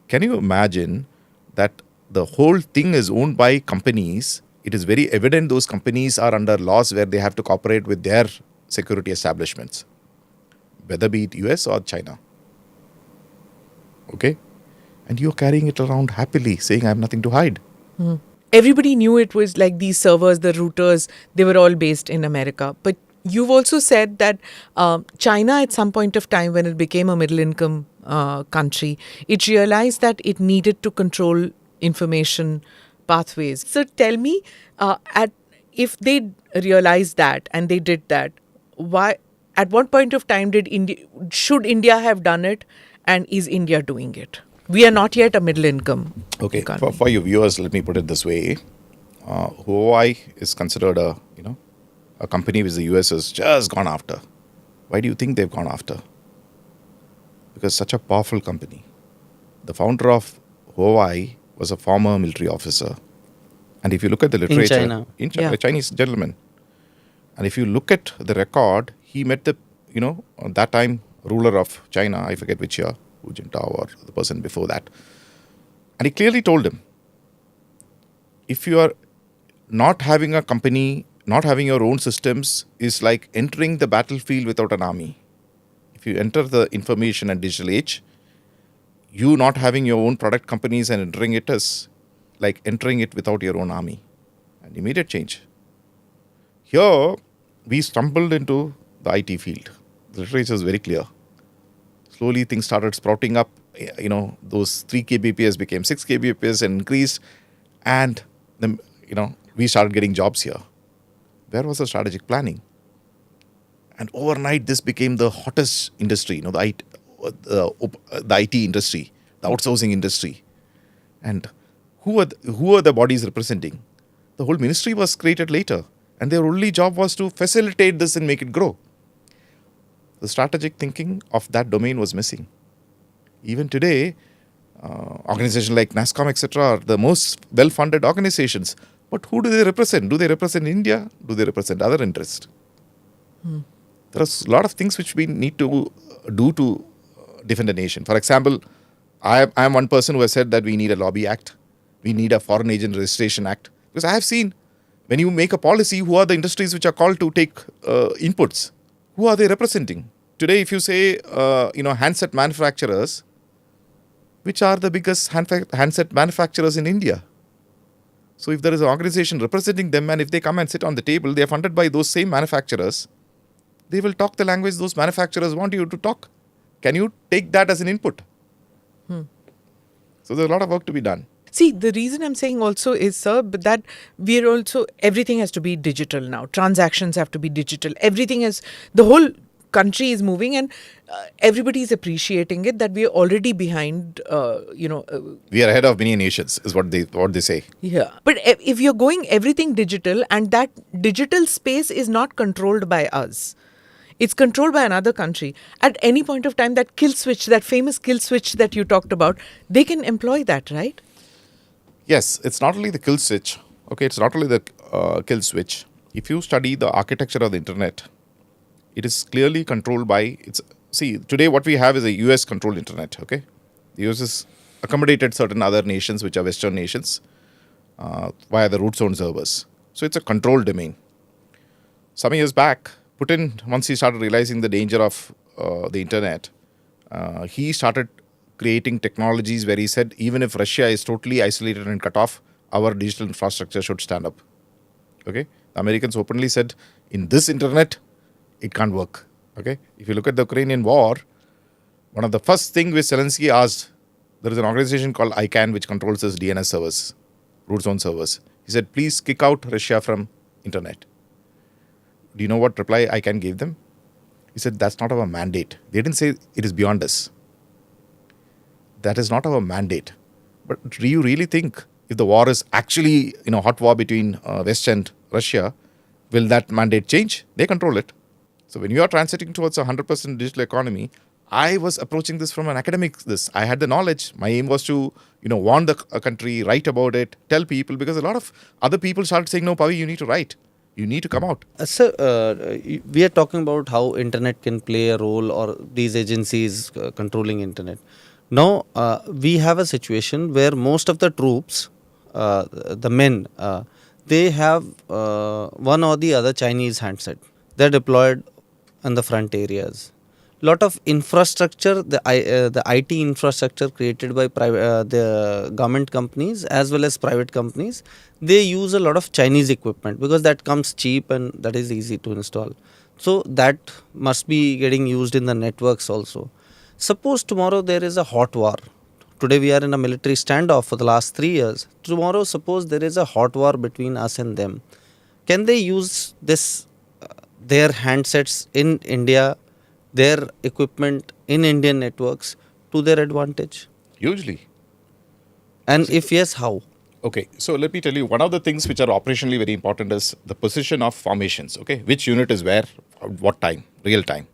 Can you imagine that the whole thing is owned by companies? It is very evident those companies are under laws where they have to cooperate with their security establishments, whether be it US or China. Okay? And you're carrying it around happily, saying, I have nothing to hide. Everybody knew it was like these servers, the routers, they were all based in America. But you've also said that China, at some point of time when it became a middle income country, it realized that it needed to control information pathways. So tell me, if they realized that and they did that, why? At what point of time should India have done it, and is India doing it? We are not yet a middle income. Okay, for your viewers, let me put it this way: Huawei is considered a company which the US has just gone after. Why do you think they've gone after? Because such a powerful company. The founder of Huawei was a former military officer. And if you look at the literature... In China. A Chinese gentleman. And if you look at the record, he met the, that time ruler of China, I forget which year, Hu Jintao or the person before that. And he clearly told him, if you are not having a company, not having your own systems, is like entering the battlefield without an army. If you enter the information and digital age, you not having your own product companies and entering it is like entering it without your own army. And immediate change. Here, we stumbled into the IT field. The literature is very clear. Slowly, things started sprouting up. Those 3 kbps became 6 kbps and increased. And, we started getting jobs here. Where was the strategic planning? And overnight, this became the hottest industry, the IT industry, the outsourcing industry. And who are the bodies representing? The whole ministry was created later. And their only job was to facilitate this and make it grow. The strategic thinking of that domain was missing. Even today, organizations like NASSCOM, etc., are the most well-funded organizations. But who do they represent? Do they represent India? Do they represent other interests? There are a lot of things which we need to do to defend a nation. For example, I am one person who has said that we need a lobby act. We need a foreign agent registration act. Because I have seen, when you make a policy, who are the industries which are called to take inputs? Who are they representing? Today, if you say, handset manufacturers, which are the biggest handset manufacturers in India? So if there is an organization representing them and if they come and sit on the table, they are funded by those same manufacturers, they will talk the language those manufacturers want you to talk. Can you take that as an input? So there's a lot of work to be done. See, the reason I'm saying also is, sir, that everything has to be digital now. Transactions have to be digital. The whole country is moving and everybody is appreciating it, that we are already behind, We are ahead of many nations, is what they say. Yeah. But if you're going everything digital and that digital space is not controlled by us, It's controlled by another country. At any point of time, that kill switch, that famous kill switch that you talked about, they can employ that, right? Yes, it's not only the kill switch. Okay, it's not only the kill switch. If you study the architecture of the internet, it is clearly controlled by today what we have is a US controlled internet. Okay, the US has accommodated certain other nations which are Western nations via the root zone servers. So it's a controlled domain. Some years back, Putin, once he started realizing the danger of the internet, he started creating technologies where he said, even if Russia is totally isolated and cut off, our digital infrastructure should stand up. Okay? The Americans openly said, in this internet, it can't work. Okay? If you look at the Ukrainian war, one of the first things which Zelensky asked, there is an organization called ICANN which controls this DNS servers, root zone servers. He said, please kick out Russia from internet. Do you know what reply ICANN gave them? He said, that's not our mandate. They didn't say it is beyond us. That is not our mandate. But do you really think if the war is actually, hot war between West and Russia, will that mandate change? They control it. So when you are transiting towards a 100% digital economy, I was approaching this from an academic. I had the knowledge. My aim was to, warn the country, write about it, tell people, because a lot of other people started saying, no, Pavi, you need to write. You need to come out. Sir, we are talking about how internet can play a role or these agencies controlling internet. Now, we have a situation where most of the troops, the men, they have one or the other Chinese handset. They're deployed in the front areas. Lot of infrastructure, the IT infrastructure created by the government companies as well as private companies, they use a lot of Chinese equipment because that comes cheap and that is easy to install. So that must be getting used in the networks also. Suppose tomorrow there is a hot war. Today we are in a military standoff for the last 3 years. Tomorrow suppose there is a hot war between us and them. Can they use this, their handsets in India, their equipment in Indian networks to their advantage? Hugely. And if yes, how? Okay, so let me tell you, one of the things which are operationally very important is the position of formations. Okay, which unit is where, at what time, real time.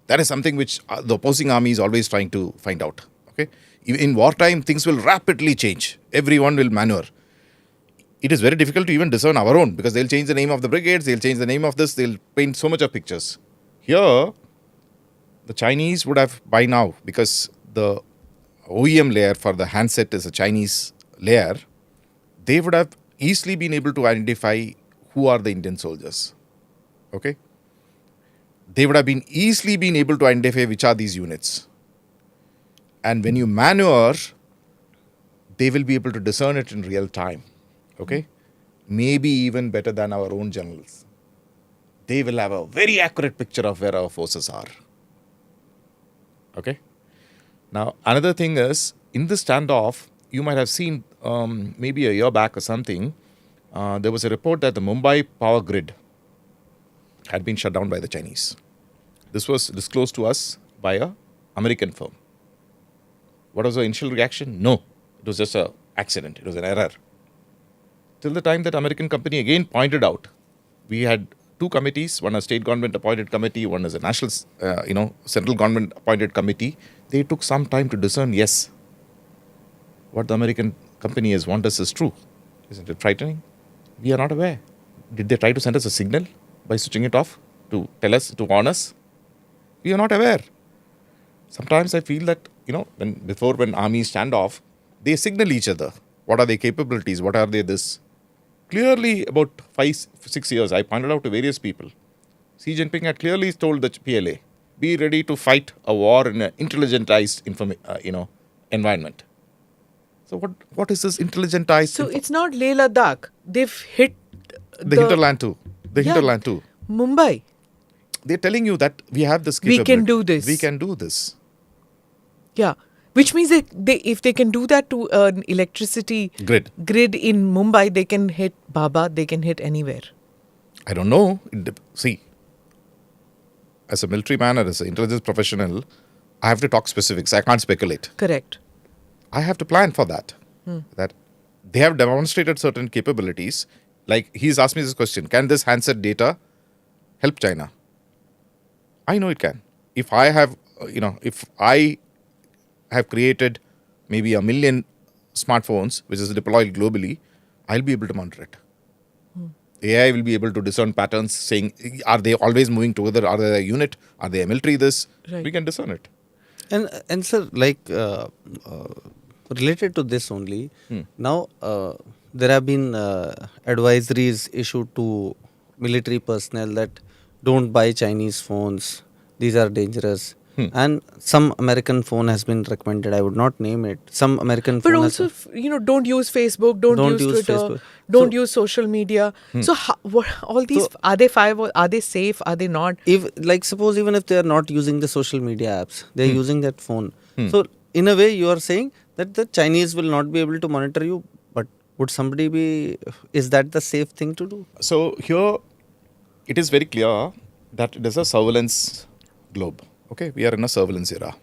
That is something which the opposing army is always trying to find out. Okay, in wartime, things will rapidly change. Everyone will maneuver. It is very difficult to even discern our own because they'll change the name of the brigades, they'll change the name of this, they'll paint so much of pictures. Here, the Chinese would have by now, because the OEM layer for the handset is a Chinese layer, they would have easily been able to identify who are the Indian soldiers. Okay? They would have been easily been able to identify which are these units. And when you maneuver, they will be able to discern it in real time. Okay? Maybe even better than our own generals. They will have a very accurate picture of where our forces are. Okay? Now, another thing is, in the standoff, you might have seen maybe a year back or something, there was a report that the Mumbai power grid had been shut down by the Chinese. This was disclosed to us by an American firm. What was the initial reaction? No, it was just an accident. It was an error. Till the time that American company again pointed out, we had two committees, one a state government appointed committee, one is a national, central government appointed committee. They took some time to discern, yes, what the American company has warned us is true. Isn't it frightening? We are not aware. Did they try to send us a signal by switching it off to tell us, to warn us? We are not aware. Sometimes I feel that, when armies stand off, they signal each other. What are their capabilities? What are they this? Clearly, about 5-6 years, I pointed out to various people. Xi Jinping had clearly told the PLA, be ready to fight a war in an intelligentized environment. So what is this intelligentized? So it's not Leh Ladakh. They've hit the hinterland too. Hinterland too. Mumbai. They're telling you that we have this capability. We can do this. We can do this. Yeah. Which means if they can do that to an electricity grid in Mumbai, they can hit Bhabha, they can hit anywhere. I don't know. See, as a military man or as an intelligence professional, I have to talk specifics. I can't speculate. Correct. I have to plan for that. That they have demonstrated certain capabilities. Like he's asked me this question, can this handset data help China? I know it can. If I have, if I have created maybe 1 million smartphones, which is deployed globally, I'll be able to monitor it. AI will be able to discern patterns, saying, are they always moving together? Are they a unit? Are they a military? This Right. we can discern it. And sir, like related to this only, now there have been advisories issued to military personnel that don't buy Chinese phones. These are dangerous. And some American phone has been recommended. I would not name it. Some American But phone also, has don't use Facebook, don't use use Twitter, Facebook. don't So- use social media. So, all these, are they five? Are they safe? Are they not? if like suppose even if they are not using the social media apps, they are using that phone. So in a way you are saying that the Chinese will not be able to monitor you, but would somebody be, is that the safe thing to do? So here, it is very clear that it is a surveillance globe. Okay, we are in a surveillance era.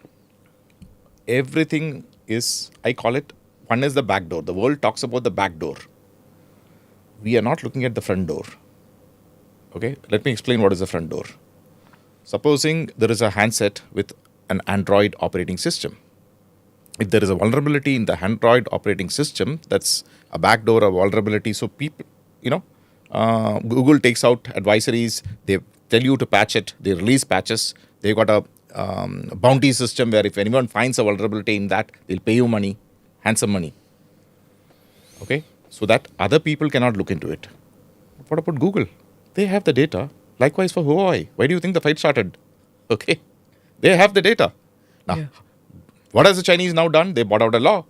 Everything is, I call it, one is the back door. The world talks about the back door. We are not looking at the front door. Okay, let me explain what is the front door. Supposing there is a handset with an Android operating system. If there is a vulnerability in the Android operating system, that's a backdoor, a vulnerability. So people, Google takes out advisories. They tell you to patch it. They release patches. They've got a bounty system where if anyone finds a vulnerability in that, they'll pay you money, handsome money. Okay, so that other people cannot look into it. What about Google? They have the data. Likewise for Huawei. Why do you think the fight started? Okay, they have the data. Now, Yeah. what has the Chinese now done? They brought out a law.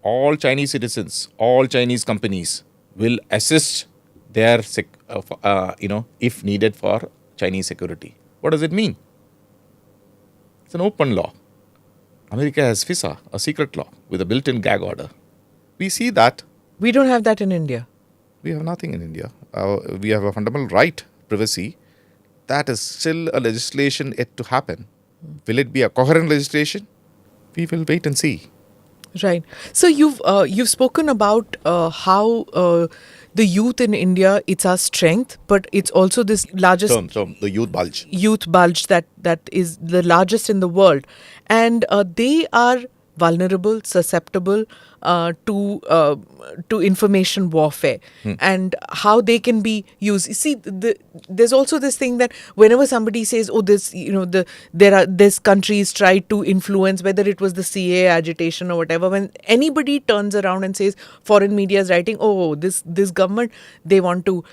All Chinese citizens, all Chinese companies will assist their, if needed for Chinese security. What does it mean? It's an open law. America has FISA, a secret law with a built-in gag order. We see that. We don't have that in India. We have nothing in India. We have a fundamental right, privacy. That is still a legislation yet to happen. Will it be a coherent legislation? We will wait and see. Right. So you've spoken about how the youth in India, it's our strength, but it's also this largest Term, the youth bulge. youth bulge that is the largest in the world, and they are vulnerable, susceptible to information warfare, and how they can be used. You see, there's also this thing that whenever somebody says, "Oh, this countries tried to influence," whether it was the CA agitation or whatever, when anybody turns around and says foreign media is writing, "Oh, this government, they want to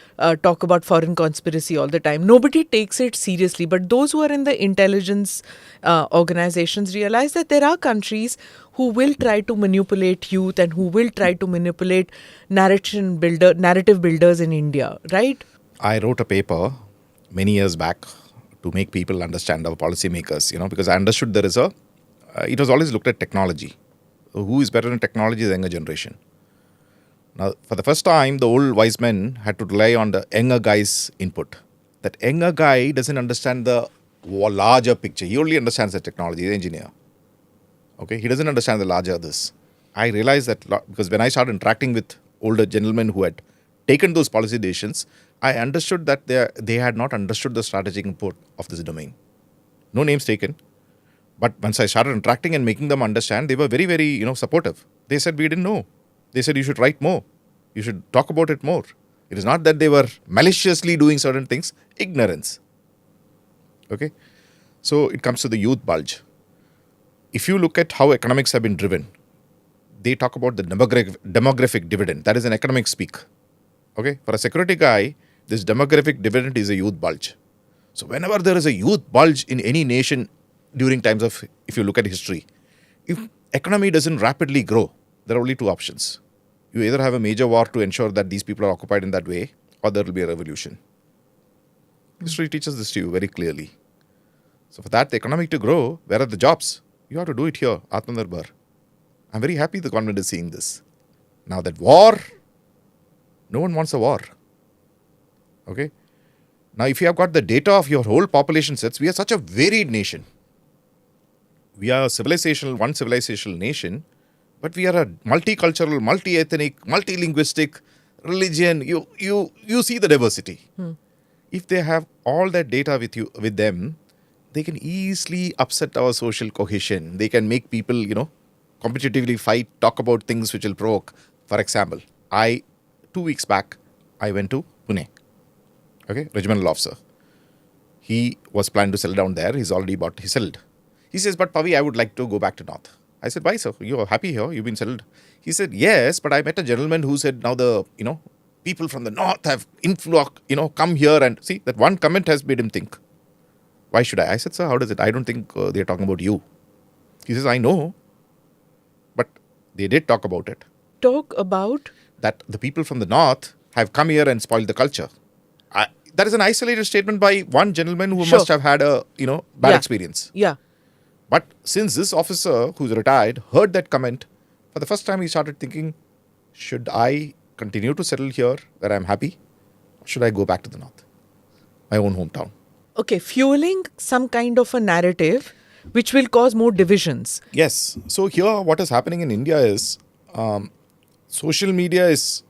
talk about foreign conspiracy all the time," nobody takes it seriously. But those who are in the intelligence organizations realize that there are countries who will try to manipulate youth and who will try to manipulate narrative builders in India, right? I wrote a paper many years back to make people understand, our policymakers, because I understood there is it was always looked at technology. Who is better in technology? The younger generation. Now, for the first time, the old wise men had to rely on the younger guy's input. That younger guy doesn't understand the larger picture. He only understands the technology, the engineer. Okay, he doesn't understand the larger this. I realized that because when I started interacting with older gentlemen who had taken those policy decisions, I understood that they had not understood the strategic input of this domain. No names taken. But once I started interacting and making them understand, they were very, very, supportive. They said, we didn't know. They said, you should write more. You should talk about it more. It is not that they were maliciously doing certain things, ignorance. Okay. So it comes to the youth bulge. If you look at how economics have been driven, they talk about the demographic dividend. That is an economic speak. Okay. For a security guy, this demographic dividend is a youth bulge. So whenever there is a youth bulge in any nation during times of, if you look at history, if economy doesn't rapidly grow, there are only two options. You either have a major war to ensure that these people are occupied in that way, or there will be a revolution. History teaches this to you very clearly. So for that, the economy to grow, where are the jobs? You have to do it here, Atmanirbhar. I'm very happy the government is seeing this. Now that war, no one wants a war. Okay. Now if you have got the data of your whole population sets, we are such a varied nation. We are one civilizational nation, but we are a multicultural, multi-ethnic, multilinguistic religion. You see the diversity. if they have all that data with them, they can easily upset our social cohesion. They can make people, competitively fight, talk about things which will provoke. For example, 2 weeks back, I went to Pune. Okay, regimental officer. He was planning to settle down there. He's already he settled. He says, but Pavi, I would like to go back to North. I said, why, sir? You are happy here? You've been settled. He said, yes, but I met a gentleman who said now people from the North have come here, and see, that one comment has made him think. Why should I? I said, sir, how does it? I don't think they're talking about you. He says, I know, but they did talk about it. Talk about? That the people from the North have come here and spoiled the culture. That is an isolated statement by one gentleman who Sure. must have had a, bad Yeah. experience. Yeah. But since this officer who's retired heard that comment, for the first time he started thinking, should I continue to settle here where I'm happy? Or should I go back to the North, my own hometown? Okay, fueling some kind of a narrative which will cause more divisions. Yes. So here what is happening in India is social media is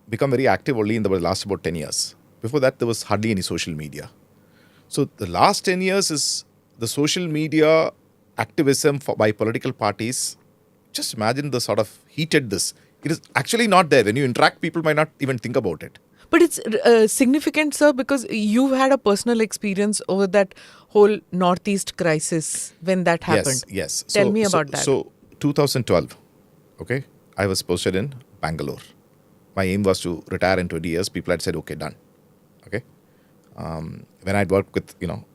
become very active only in the last about 10 years. Before that, there was hardly any social media. So the last 10 years is the social media activism by political parties. Just imagine the sort of heated this. It is actually not there. When you interact, people might not even think about it. But it's significant, sir, because you've had a personal experience over that whole Northeast crisis when that happened. Yes. Tell me about that. So 2012, okay, I was posted in Bangalore. My aim was to retire in 20 years. People had said, okay, done. Okay. When I'd worked with, no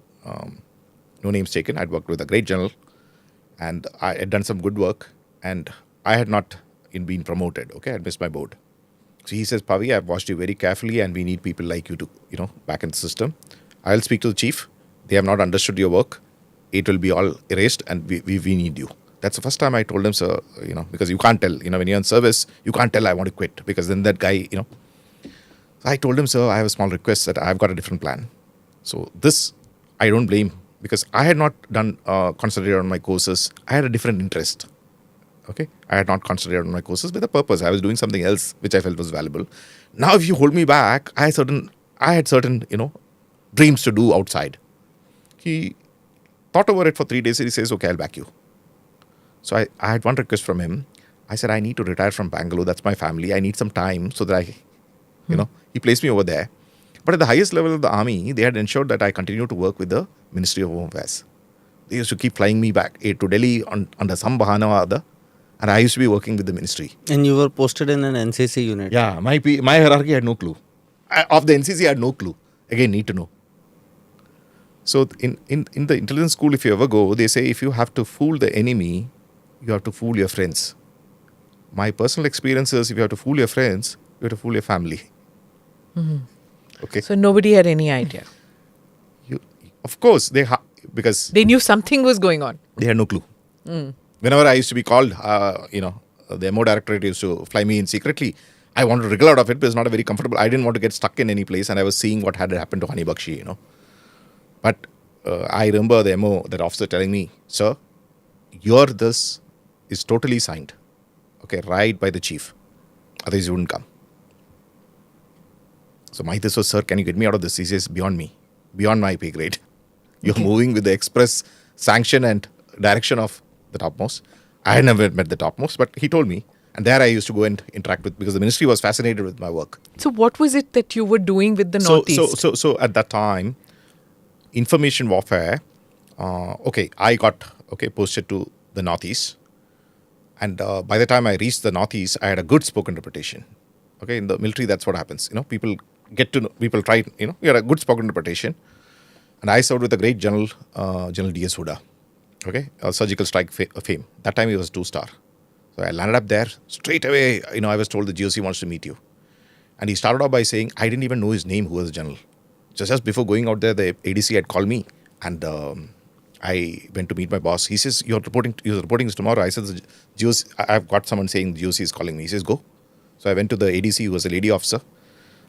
names taken, I'd worked with a great general and I had done some good work and I had not been promoted. Okay. I'd missed my board. So he says, Pavi, I've watched you very carefully and we need people like you to, back in the system. I'll speak to the chief. They have not understood your work. It will be all erased and we need you. That's the first time I told him, sir, because you can't tell, when you're in service, you can't tell I want to quit because then that guy, I told him, sir, I have a small request that I've got a different plan. So this, I don't blame because I had not done, concentrated on my courses. I had a different interest. Okay. I had not concentrated on my courses with a purpose. I was doing something else which I felt was valuable. Now, if you hold me back, I had certain, dreams to do outside. He thought over it for 3 days and he says, okay, I'll back you. So I had one request from him. I said, I need to retire from Bangalore. That's my family. I need some time so that he placed me over there. But at the highest level of the army, they had ensured that I continue to work with the Ministry of Home Affairs. They used to keep flying me back to Delhi under some bahana or other. And I used to be working with the ministry. And you were posted in an NCC unit. Yeah, my hierarchy had no clue. Of the NCC, I had no clue. Again, need to know. So in the intelligence school, if you ever go, they say if you have to fool the enemy, you have to fool your friends. My personal experience is if you have to fool your friends, you have to fool your family. Mm-hmm. Okay. So nobody had any idea. Of course, because They knew something was going on. they had no clue. Whenever I used to be called, the MO directorate used to fly me in secretly. I wanted to wriggle out of it, but it's not a very comfortable. I didn't want to get stuck in any place, and I was seeing what had happened to Honey Bakshi, But I remember the MO, that officer telling me, sir, this is totally signed, okay, right by the chief. Otherwise, you wouldn't come. So my this was, sir, can you get me out of this? He says, beyond me, beyond my pay grade. You're moving with the express sanction and direction of the topmost. I had never met the topmost, but he told me. And there I used to go and interact with, because the ministry was fascinated with my work. So what was it that you were doing with the Northeast? So at that time, information warfare, I got posted to the Northeast. And by the time I reached the Northeast, I had a good spoken reputation. Okay, in the military, that's what happens. People get to know, people try, you had a good spoken reputation. And I served with a great General D.S. Huda, okay, a surgical strike fame. That time he was 2-star. So I landed up there. Straight away, I was told the GOC wants to meet you. And he started off by saying, I didn't even know his name, who was the general. Just before going out there, the ADC had called me. And I went to meet my boss. He says, you're reporting this tomorrow. I said, the GOC, I've got someone saying the GOC is calling me. He says, go. So I went to the ADC, who was a lady officer.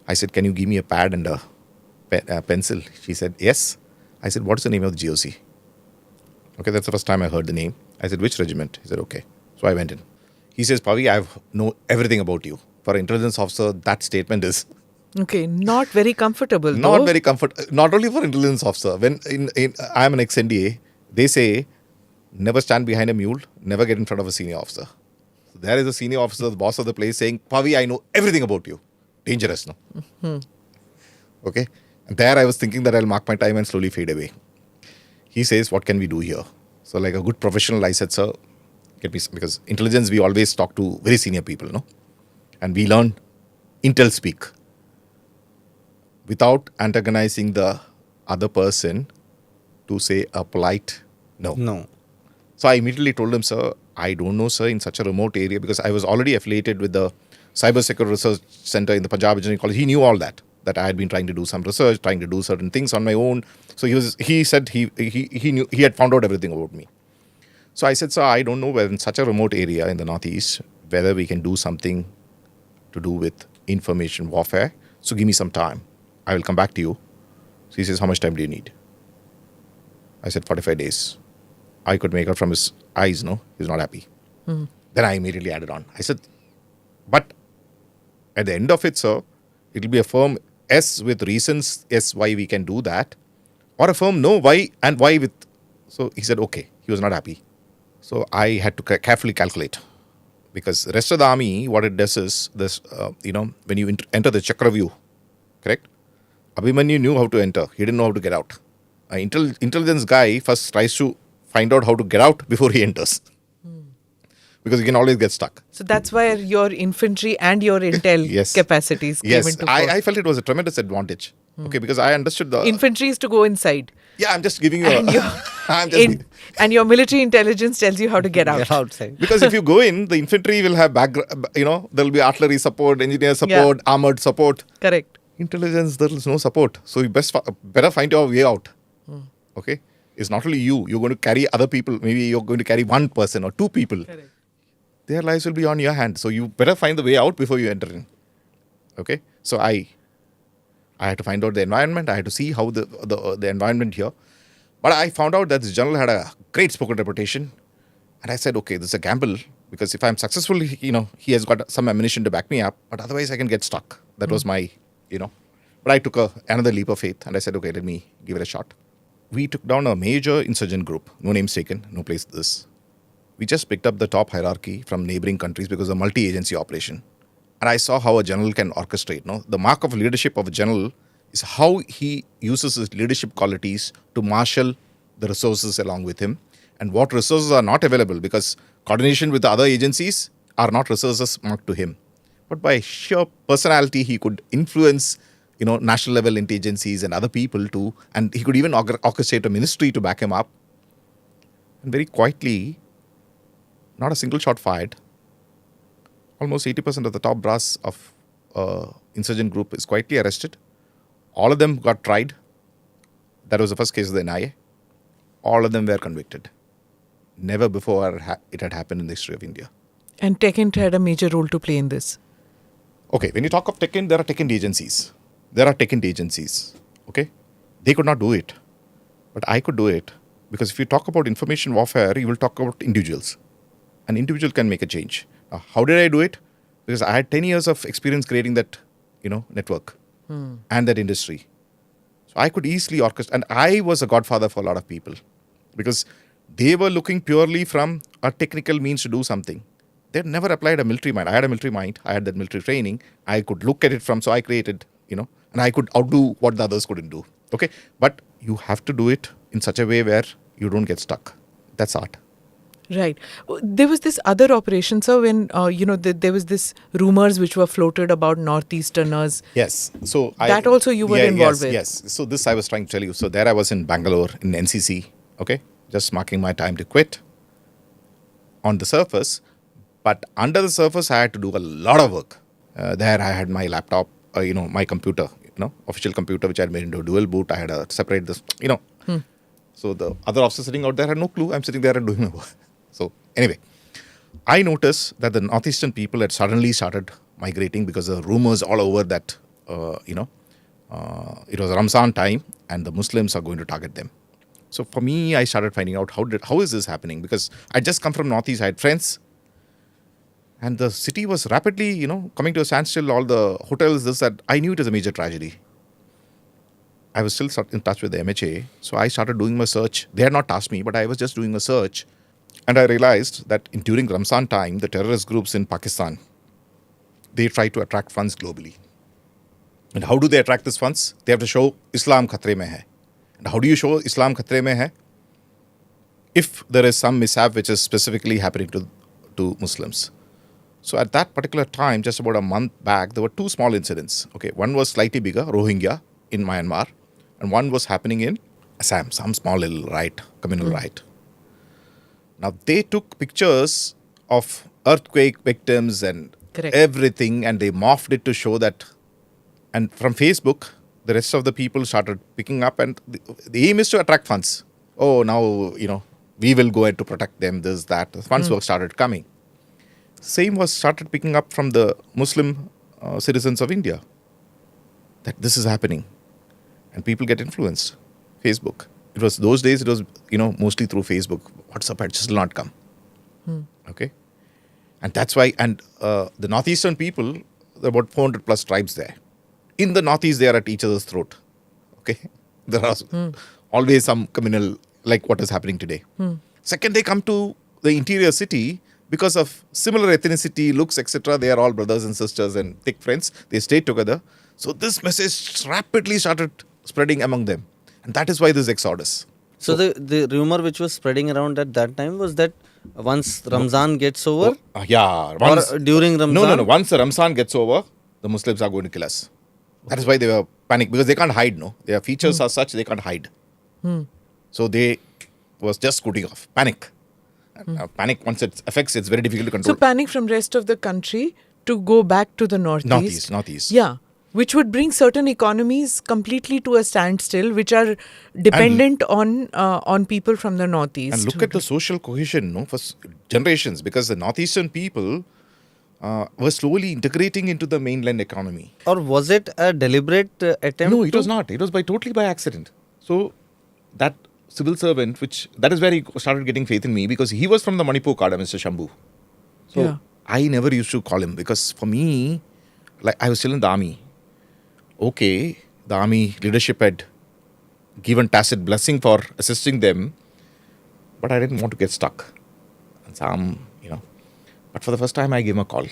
I said, can you give me a pad and a pencil? She said, yes. I said, what's the name of the GOC? Okay, that's the first time I heard the name. I said, which regiment? He said, okay. So I went in. He says, Pavi, I know everything about you. For an intelligence officer, that statement is Okay, not very comfortable Not though. very comfort. Not only for intelligence officer. When I am an ex-NDA, they say never stand behind a mule, never get in front of a senior officer. So there is a senior officer, the boss of the place, saying, "Pavi, I know everything about you." Dangerous, no? Okay. And there I was thinking that I'll mark my time and slowly fade away. He says, "What can we do here?" So, like a good professional, I said, "Sir, get me some," because intelligence we always talk to very senior people, no, and we learn intel speak without antagonizing the other person to say a polite no. No. So I immediately told him, "Sir, I don't know, sir, in such a remote area," because I was already affiliated with the Cybersecurity Research Center in the Punjab Engineering College. He knew all that I had been trying to do some research, trying to do certain things on my own. So he said he knew, he had found out everything about me. So I said, "Sir, I don't know whether in such a remote area in the Northeast, whether we can do something to do with information warfare. So give me some time. I will come back to you." So he says, "How much time do you need?" I said, 45 days. I could make out from his eyes, no, he's not happy. Then I immediately added on. I said, "But at the end of it, sir, it will be a firm yes with reasons, yes, why we can do that, or a firm no, why and why with." So he said, okay. He was not happy. So I had to carefully calculate, because the rest of the army, what it does is this, when you enter the chakra view, correct? Abhimanyu knew how to enter. He didn't know how to get out. An intelligence guy first tries to find out how to get out before he enters. Because you can always get stuck. So that's where your infantry and your intel Yes. capacities came Yes, into force. I felt it was a tremendous advantage. Okay, because I understood the... Infantry is to go inside. Yeah, I'm just giving you And, and your military intelligence tells you how to get out. Get outside. Because if you go in, the infantry will have there'll be artillery support, engineer support, armored support. Correct. Intelligence, there is no support. So you better find your way out. Okay? It's not only you. You're going to carry other people. Maybe you're going to carry one person or two people. Correct. Their lives will be on your hand. So you better find the way out before you enter in. Okay? So I had to find out the environment. I had to see how the environment here. But I found out that this general had a great spoken reputation. And I said, okay, this is a gamble. Because if I'm successful, he has got some ammunition to back me up. But otherwise, I can get stuck. That was my, But I took another leap of faith. And I said, okay, let me give it a shot. We took down a major insurgent group. No names taken. No place this. We just picked up the top hierarchy from neighboring countries because of a multi-agency operation. And I saw how a general can orchestrate. No? The mark of leadership of a general is how he uses his leadership qualities to marshal the resources along with him. And what resources are not available, because coordination with the other agencies are not resources marked to him. But by sheer personality, he could influence, national level agencies and other people too. And he could even orchestrate a ministry to back him up. And very quietly, not a single shot fired. Almost 80% of the top brass of insurgent group is quietly arrested. All of them got tried. That was the first case of the NIA. All of them were convicted. Never before it had happened in the history of India. And TechInt had a major role to play in this. Okay, when you talk of TechInt, there are TechInt agencies. Okay? They could not do it. But I could do it. Because if you talk about information warfare, you will talk about individuals. An individual can make a change. How did I do it? Because I had 10 years of experience creating that, network and that industry. So I could easily orchestrate. And I was a godfather for a lot of people. Because they were looking purely from a technical means to do something. They had never applied a military mind. I had a military mind. I had that military training. I could look at it from, so I created, and I could outdo what the others couldn't do. Okay? But you have to do it in such a way where you don't get stuck. That's art. Right. There was this other operation, sir, when, there was this rumors which were floated about Northeasterners. Yes. So that also you were involved with. Yes. So this I was trying to tell you. So there I was in Bangalore in NCC. Okay. Just marking my time to quit on the surface. But under the surface, I had to do a lot of work. There I had my laptop, my computer, official computer, which I had made into a dual boot. I had to separate this, So the other officers sitting out there had no clue. I'm sitting there and doing my work. So anyway, I noticed that the Northeastern people had suddenly started migrating because of rumors all over that, it was Ramzan time and the Muslims are going to target them. So for me, I started finding out how is this happening? Because I just come from Northeast, I had friends. And the city was rapidly, coming to a standstill. All the hotels, this, that. I knew it was a major tragedy. I was still in touch with the MHA. So I started doing my search. They had not tasked me, but I was just doing a search. And I realized that during Ramzan time, the terrorist groups in Pakistan, they try to attract funds globally. And how do they attract these funds? They have to show Islam khatre mein hai. And how do you show Islam khatre mein hai? If there is some mishap which is specifically happening to Muslims. So at that particular time, just about a month back, there were two small incidents. Okay, one was slightly bigger, Rohingya in Myanmar, and one was happening in Assam, some small little riot, communal riot. Now they took pictures of earthquake victims and Correct. everything, and they morphed it to show that. And from Facebook, the rest of the people started picking up, and the aim is to attract funds. Oh, now, we will go ahead to protect them, this, that. The funds were started coming. Same was started picking up from the Muslim citizens of India. That this is happening. And people get influenced. Facebook. It was those days, it was, mostly through Facebook. WhatsApp had still not come. Okay. And that's why, and the northeastern people, there are about 400 plus tribes there. In the northeast, they are at each other's throat. Okay. There are always some communal, like what is happening today. Second, they come to the interior city because of similar ethnicity, looks, etc. They are all brothers and sisters and thick friends. They stayed together. So this message rapidly started spreading among them. And that is why this exodus. So the rumor which was spreading around at that time was that once Ramzan gets over, or during Ramzan. No. Once the Ramzan gets over, the Muslims are going to kill us. That is why they were panicked, because they can't hide, no? Their features are such, they can't hide. So they was just scooting off. Panic. Panic, once it affects, it's very difficult to control. So panic from rest of the country to go back to the northeast. Northeast. Yeah. Which would bring certain economies completely to a standstill, which are dependent on people from the northeast. And look at the social cohesion, no, for generations, because the northeastern people were slowly integrating into the mainland economy. or was it a deliberate attempt? No, it was not. It was totally by accident. So that civil servant, that is where he started getting faith in me, because he was from the Manipur cadre, Mr. Shambhu. So Yeah. I never used to call him, because for me, like, I was still in the army. Okay, the army leadership had given tacit blessing for assisting them, but I didn't want to get stuck. And but for the first time, I gave him a call.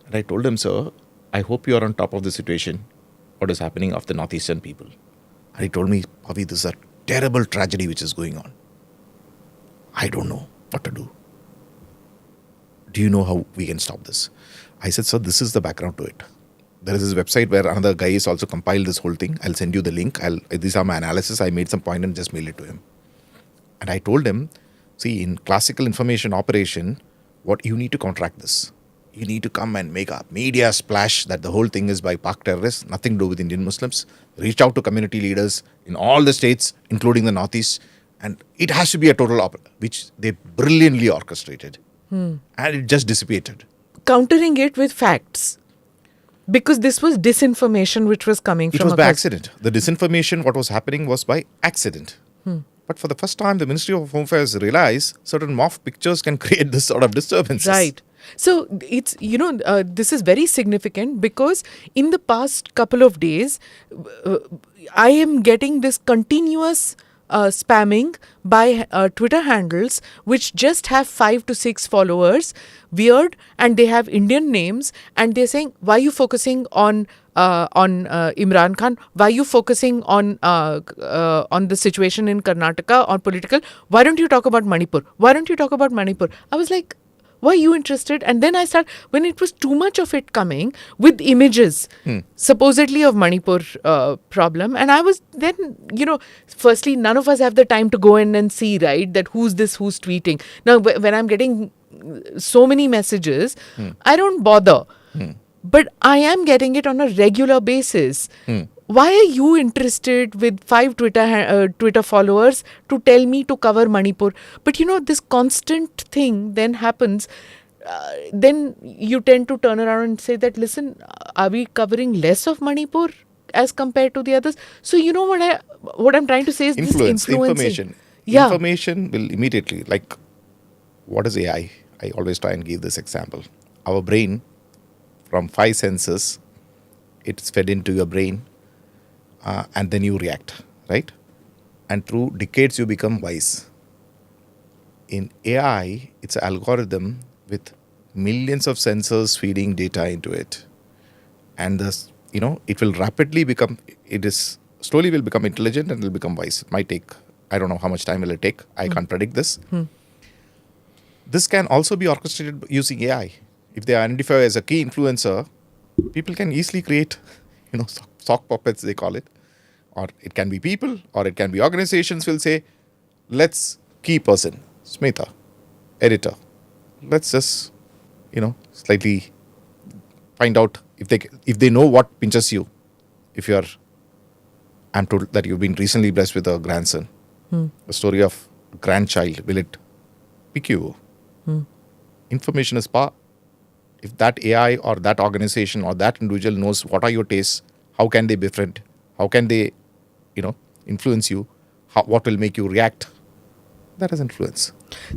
And I told him, sir, I hope you are on top of the situation, what is happening of the northeastern people. And he told me, Pavi, this is a terrible tragedy which is going on. I don't know what to do. Do you know how we can stop this? I said, sir, this is the background to it. There is this website where another guy has also compiled this whole thing. I'll send you the link. These are my analysis. I made some point and just mailed it to him. And I told him, see, in classical information operation, what you need to contract this. You need to come and make a media splash that the whole thing is by Pak terrorists, nothing to do with Indian Muslims. Reach out to community leaders in all the states, including the Northeast. And it has to be a total which they brilliantly orchestrated. And it just dissipated. Countering it with facts. Because this was disinformation which was coming from It was by across- accident. The disinformation, what was happening was by accident. But for the first time, the Ministry of Home Affairs realized certain morph pictures can create this sort of disturbances. Right. So it's, this is very significant because in the past couple of days, I am getting this continuous spamming by Twitter handles which just have 5 to 6 followers, weird, and they have Indian names, and they're saying, why are you focusing on Imran Khan? Why are you focusing on the situation in Karnataka, on political? Why don't you talk about Manipur? Why don't you talk about Manipur? I was like, why are you interested? And then I start, when it was too much of it coming with images, supposedly of Manipur problem. And I was then, firstly, none of us have the time to go in and see, right, that who's tweeting. Now, when I'm getting so many messages, I don't bother. But I am getting it on a regular basis. Why are you interested with 5 Twitter followers to tell me to cover Manipur? But this constant thing then happens. Then you tend to turn around and say that, listen, are we covering less of Manipur as compared to the others? So what I'm trying to say is this influencing. Information. Yeah. Information will immediately, like, what is AI? I always try and give this example. our brain from 5 senses, it's fed into your brain, and then you react, right? And through decades, you become wise. In AI, it's an algorithm with millions of sensors feeding data into it. And this, it will rapidly become, it is slowly will become intelligent and will become wise. It might take, I don't know how much time will it take. I can't predict this. This can also be orchestrated using AI. If they identify as a key influencer, people can easily create, sock puppets, they call it. Or it can be people, or it can be organizations will say, let's key person, Smita, editor. Let's just, slightly find out if they know what pinches you. If I'm told that you've been recently blessed with a grandson. A story of a grandchild, will it pick you? Information is power. If that AI or that organization or that individual knows what are your tastes, how can they befriend? How can they, influence you? What will make you react? That is influence.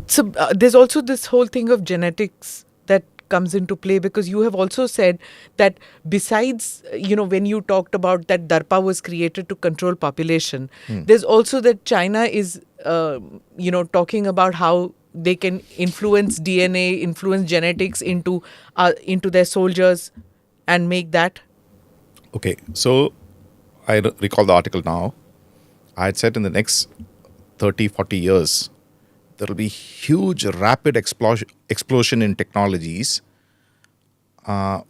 So there's also this whole thing of genetics that comes into play, because you have also said that besides, when you talked about that DARPA was created to control population, there's also that China is, talking about how they can influence DNA, influence genetics into their soldiers and make that. Okay, so I recall the article now. I had said in the next 30, 40 years, there will be huge, rapid explosion in technologies,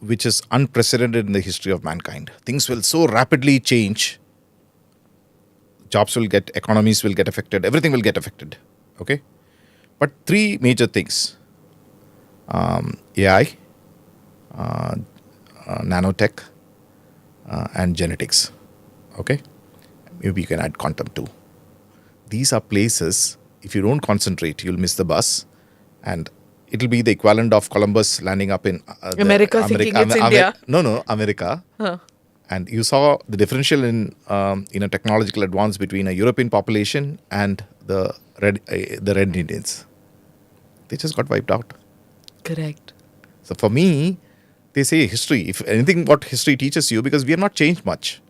which is unprecedented in the history of mankind. Things will so rapidly change. Jobs will get, economies will get affected, everything will get affected. Okay? But three major things. AI, nanotech, and genetics. Okay? Maybe you can add quantum too. These are places, if you don't concentrate, you'll miss the bus. And it'll be the equivalent of Columbus landing up in America thinking it's India. No, America. Huh. And you saw the differential in technological advance between a European population and the red Indians. They just got wiped out. Correct. So for me, they say history. If anything, what history teaches you, because we have not changed much.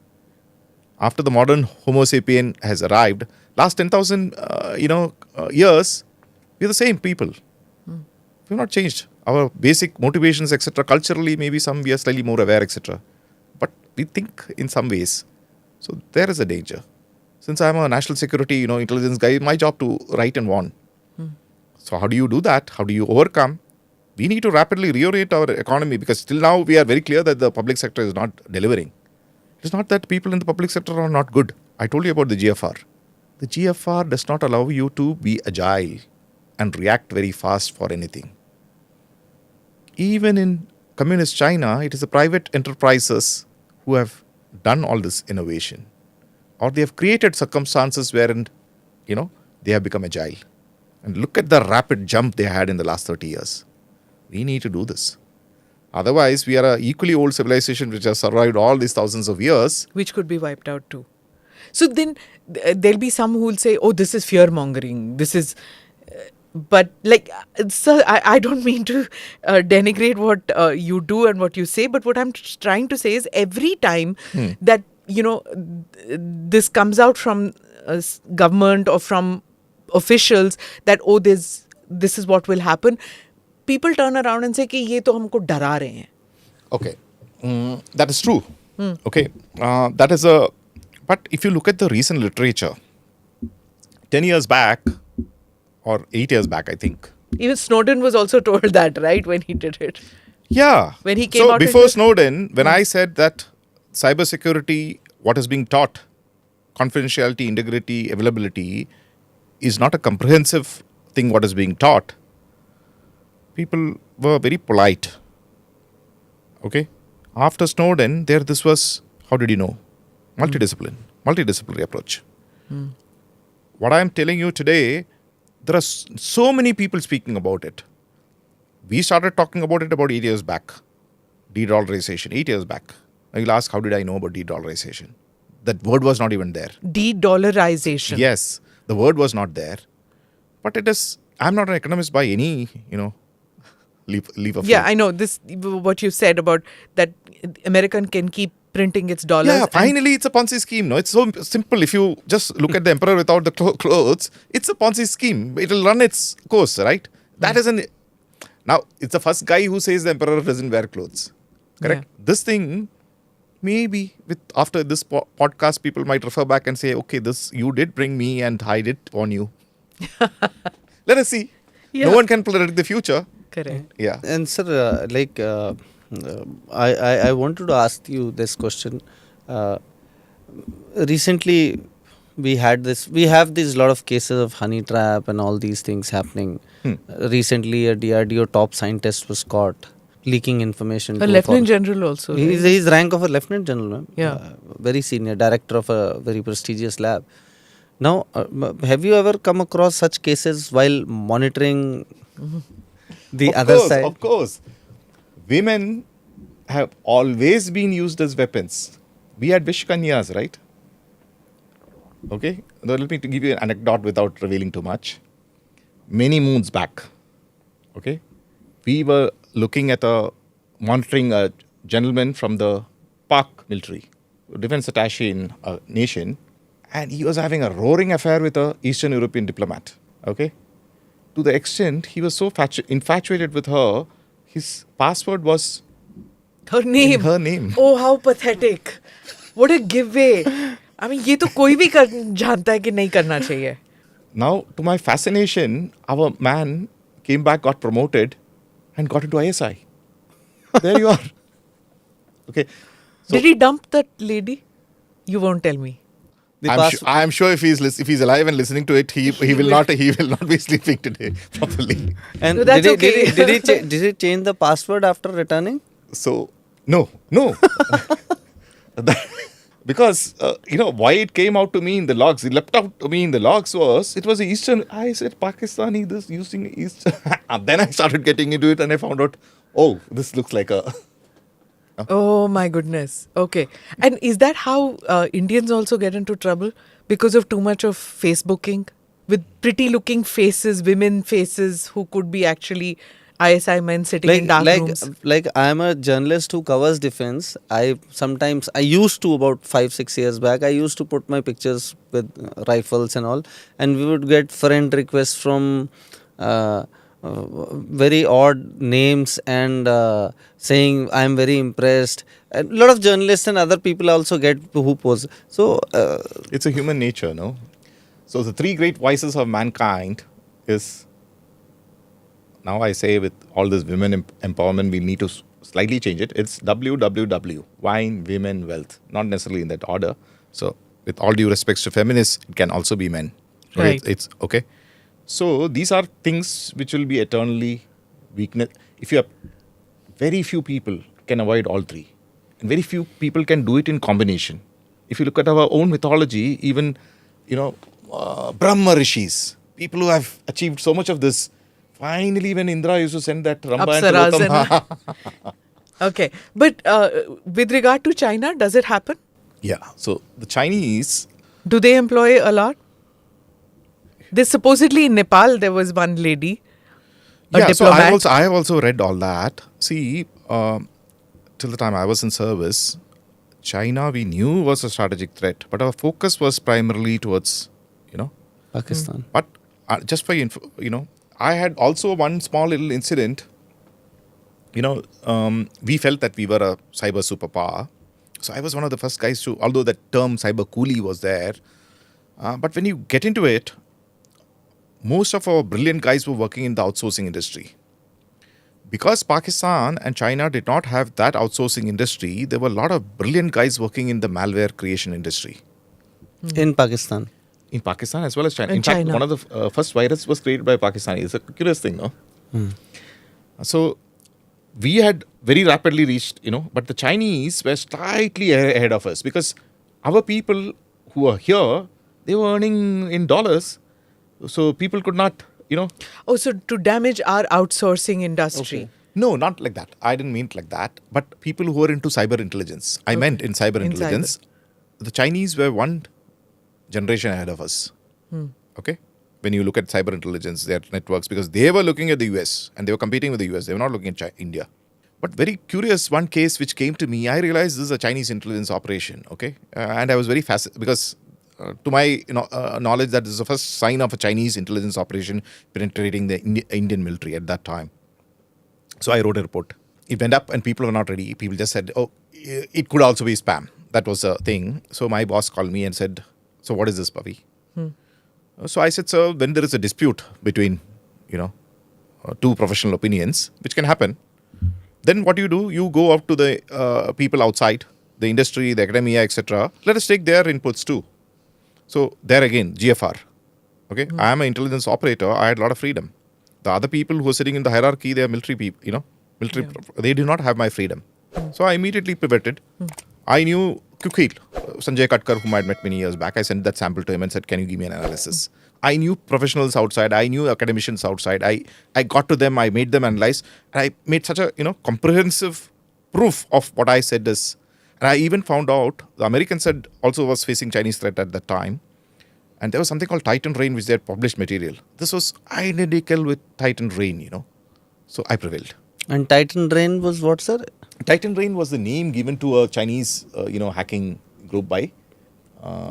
After the modern Homo sapien has arrived, last 10,000 years, we're the same people. We've not changed. Our basic motivations, etc. Culturally, maybe some we are slightly more aware, etc. But we think in some ways. So there is a danger. Since I'm a national security, intelligence guy, my job to write and warn. So how do you do that? How do you overcome? We need to rapidly reorient our economy, because till now we are very clear that the public sector is not delivering. It's not that people in the public sector are not good. I told you about the GFR. The GFR does not allow you to be agile and react very fast for anything. Even in communist China, it is the private enterprises who have done all this innovation. Or they have created circumstances wherein, they have become agile. And look at the rapid jump they had in the last 30 years. We need to do this. Otherwise, we are an equally old civilization which has survived all these thousands of years. Which could be wiped out too. So then there'll be some who will say, oh, this is fear-mongering. This is... but sir, I don't mean to denigrate what you do and what you say, but what I'm trying to say is every time that, this comes out from government or from officials that, oh, this is what will happen, people turn around and say कि ये तो हमको डरा रहे हैं. Okay, that is true. Okay, but if you look at the recent literature, 10 years back or 8 years back, I think. Even Snowden was also told that, right, when he did it. Yeah. When he came out. Before Snowden, when I said that cybersecurity, what is being taught, confidentiality, integrity, availability, is not a comprehensive thing what is being taught, people were very polite. Okay? After Snowden, this was, how did you know? Multidisciplinary approach. What I am telling you today, there are so many people speaking about it. We started talking about it about 8 years back. De-dollarization, 8 years back. Now you'll ask, how did I know about de-dollarization? That word was not even there. De-dollarization. Yes, the word was not there. But it is, I'm not an economist by any, leap of Yeah, faith. I know this. What you said about that American can keep printing its dollars. Yeah, and- finally, it's a Ponzi scheme. No, it's so simple. If you just look at the emperor without the clothes, it's a Ponzi scheme. It will run its course, right? That isn't. Now, it's the first guy who says the emperor doesn't wear clothes. Correct. Yeah. This thing, maybe with after this podcast, people might refer back and say, "Okay, this you did bring me, and I did on you." Let us see. Yeah. No one can predict the future. Correct. Yeah. And sir, I wanted to ask you this question. Recently, we have these lot of cases of honey trap and all these things happening. Recently, a DRDO top scientist was caught leaking information. A to lieutenant authorities. general also. He's rank of a lieutenant general, ma'am. Yeah. Very senior, director of a very prestigious lab. Now, have you ever come across such cases while monitoring the other side? Of course. Women have always been used as weapons. We had Vishkanyas, right? Okay. Now, let me give you an anecdote without revealing too much. Many moons back, okay, we were looking at monitoring a gentleman from the Pak military, defense attaché in a nation, and he was having a roaring affair with a Eastern European diplomat, okay? To the extent he was so infatuated with her, his password was Her name. in her name. Oh, how pathetic. What a giveaway. I mean, ये तो कोई भी जानता है कि नहीं करना चाहिए. Now, to my fascination, our man came back, got promoted, and got into ISI. There you are. Okay. So Did he dump that lady? You won't tell me. I'm sure if he's alive and listening to it, he will not be sleeping today properly. And No, that's okay. did he change the password after returning? So no. Because why it came out to me in the logs, it leapt out to me in the logs it was Eastern. I said Pakistani, this using East. And then I started getting into it and I found out, oh, this looks like a. Oh my goodness. Okay. And is that how Indians also get into trouble? Because of too much of Facebooking? With pretty looking faces, women faces who could be actually ISI men sitting in dark rooms? Like I am a journalist who covers defense. I used to about 5-6 years back, I used to put my pictures with rifles and all, and we would get friend requests from very odd names and saying I am very impressed. A lot of journalists and other people also get who pose. So It's a human nature, no? So the three great vices of mankind is, now I say with all this women empowerment, we need to slightly change it. It's WWW, wine, women, wealth. Not necessarily in that order. So with all due respects to feminists, it can also be men. So Right. It's okay. So these are things which will be eternally weakness. If you have very few people can avoid all three. And very few people can do it in combination. If you look at our own mythology, even, Brahma Rishis, people who have achieved so much of this, finally when Indra used to send that Ramba and Apsaras Tilokam, Okay. But with regard to China, does it happen? yeah. So the Chinese, Do they employ a lot? There's supposedly in Nepal, there was one lady, a yeah. So diplomat. I have also read all that. See, till the time I was in service, China we knew was a strategic threat, but our focus was primarily towards, Pakistan. But just for I had also one small little incident. We felt that we were a cyber superpower. So I was one of the first guys to, although that term cyber coolie was there, but when you get into it, most of our brilliant guys were working in the outsourcing industry. Because Pakistan and China did not have that outsourcing industry, there were a lot of brilliant guys working in the malware creation industry. In Pakistan. In Pakistan as well as China. In In fact, China. one of the first virus was created by Pakistani. It's a curious thing, no? So we had very rapidly reached, but the Chinese were slightly ahead of us because our people who were here, they were earning in dollars. So people could not, Oh, so to damage our outsourcing industry. No, not like that. I didn't mean it like that. But people who are into cyber intelligence. I meant in cyber In intelligence. The Chinese were one generation ahead of us. Okay? when you look at cyber intelligence, their networks, because they were looking at the US and they were competing with the US. They were not looking at India. But very curious, one case which came to me, I realized this is a Chinese intelligence operation, okay? And I was very fascinated because to my knowledge, that is the first sign of a Chinese intelligence operation penetrating the Indian military at that time. So I wrote a report. It went up and people were not ready. People just said, oh, it could also be spam. That was a thing. So my boss called me and said, so what is this, Pavi? So I said, sir, when there is a dispute between, two professional opinions, which can happen, then what do? You go out to the people outside, the industry, the academia, etc. Let us take their inputs too. So there again, GFR. Okay, I am an intelligence operator. I had a lot of freedom. The other people who are sitting in the hierarchy, they are military people, they do not have my freedom. So I immediately pivoted. I knew Kukil, Sanjay Katkar, whom I had met many years back. I sent that sample to him and said, can you give me an analysis? I knew professionals outside. I knew academicians outside. I got to them. I made them analyze. And I made such a, comprehensive proof of what I said is. And I even found out the American side also was facing Chinese threat at that time. And there was something called Titan Rain, which they had published material. This was identical with Titan Rain, So I prevailed. And Titan Rain was what, sir? Titan Rain was the name given to a Chinese, hacking group by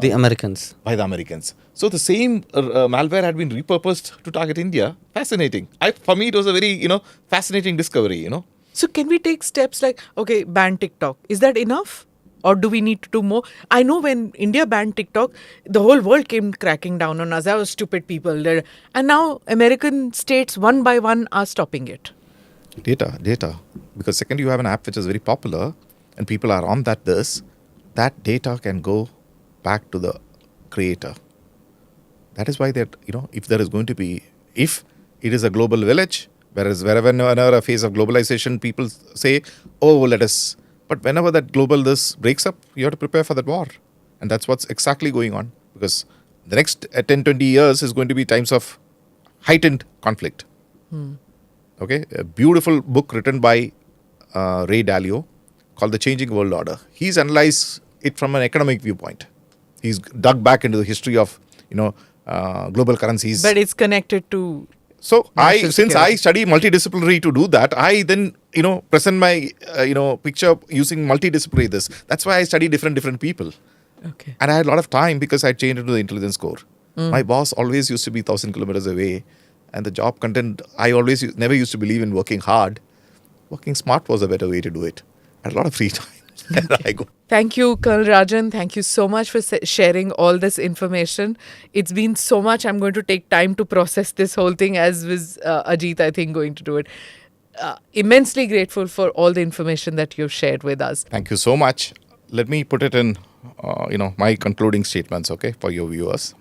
the Americans. By the Americans. So the same malware had been repurposed to target India. Fascinating. For me, it was a very, fascinating discovery, So can we take steps like, okay, ban TikTok? Is that enough? Or do we need to do more? I know when India banned TikTok, the whole world came cracking down on us. That was stupid people. And now American states, one by one, are stopping it. Data. Because second, you have an app which is very popular and people are on that data can go back to the creator. That is why that, if there is going to be, if it is a global village, whereas wherever a phase of globalization, people say, but whenever that this breaks up, you have to prepare for that war. And that's what's exactly going on. Because the next 10, 20 years is going to be times of heightened conflict. Okay, a beautiful book written by Ray Dalio called The Changing World Order. He's analyzed it from an economic viewpoint. He's dug back into the history of, global currencies. But it's connected to... So since I study multidisciplinary to do that, I then, present my, picture using multidisciplinary this. That's why I study different people. Okay. And I had a lot of time because I changed into the intelligence core. My boss always used to be 1,000 kilometers away. And the job content, I never used to believe in working hard. Working smart was a better way to do it. I had a lot of free time. I go. Thank you, Col Rajan. Thank you so much for sharing all this information. It's been so much. I'm going to take time to process this whole thing, as was Ajit, I think, going to do it. Immensely grateful for all the information that you've shared with us. Thank you so much. Let me put it in, my concluding statements, okay, for your viewers.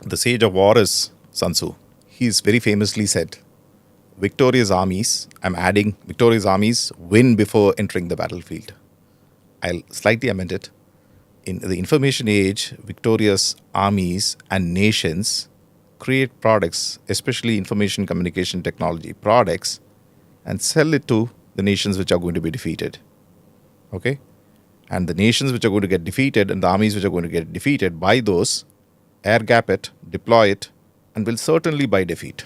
The sage of war is Sun Tzu. He's very famously said, victorious armies win before entering the battlefield. I'll slightly amend it. In the information age, victorious armies and nations create products, especially information communication technology products, and sell it to the nations which are going to be defeated. Okay? And the nations which are going to get defeated and the armies which are going to get defeated by those, air gap it, deploy it, and will certainly buy defeat.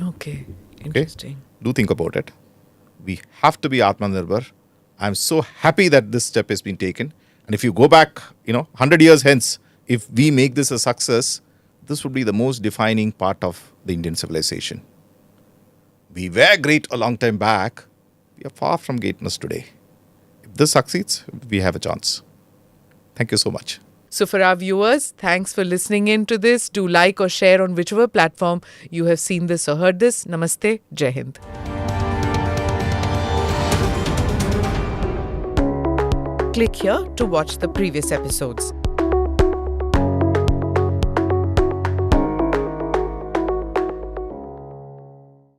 Okay. Interesting. Okay? Do think about it. We have to be Atmanirbhar. I'm so happy that this step has been taken. And if you go back, 100 years hence, if we make this a success, this would be the most defining part of the Indian civilization. We were great a long time back. We are far from greatness today. If this succeeds, we have a chance. Thank you so much. So for our viewers, thanks for listening in to this. Do like or share on whichever platform you have seen this or heard this. Namaste. Jai Hind. Click here to watch the previous episodes.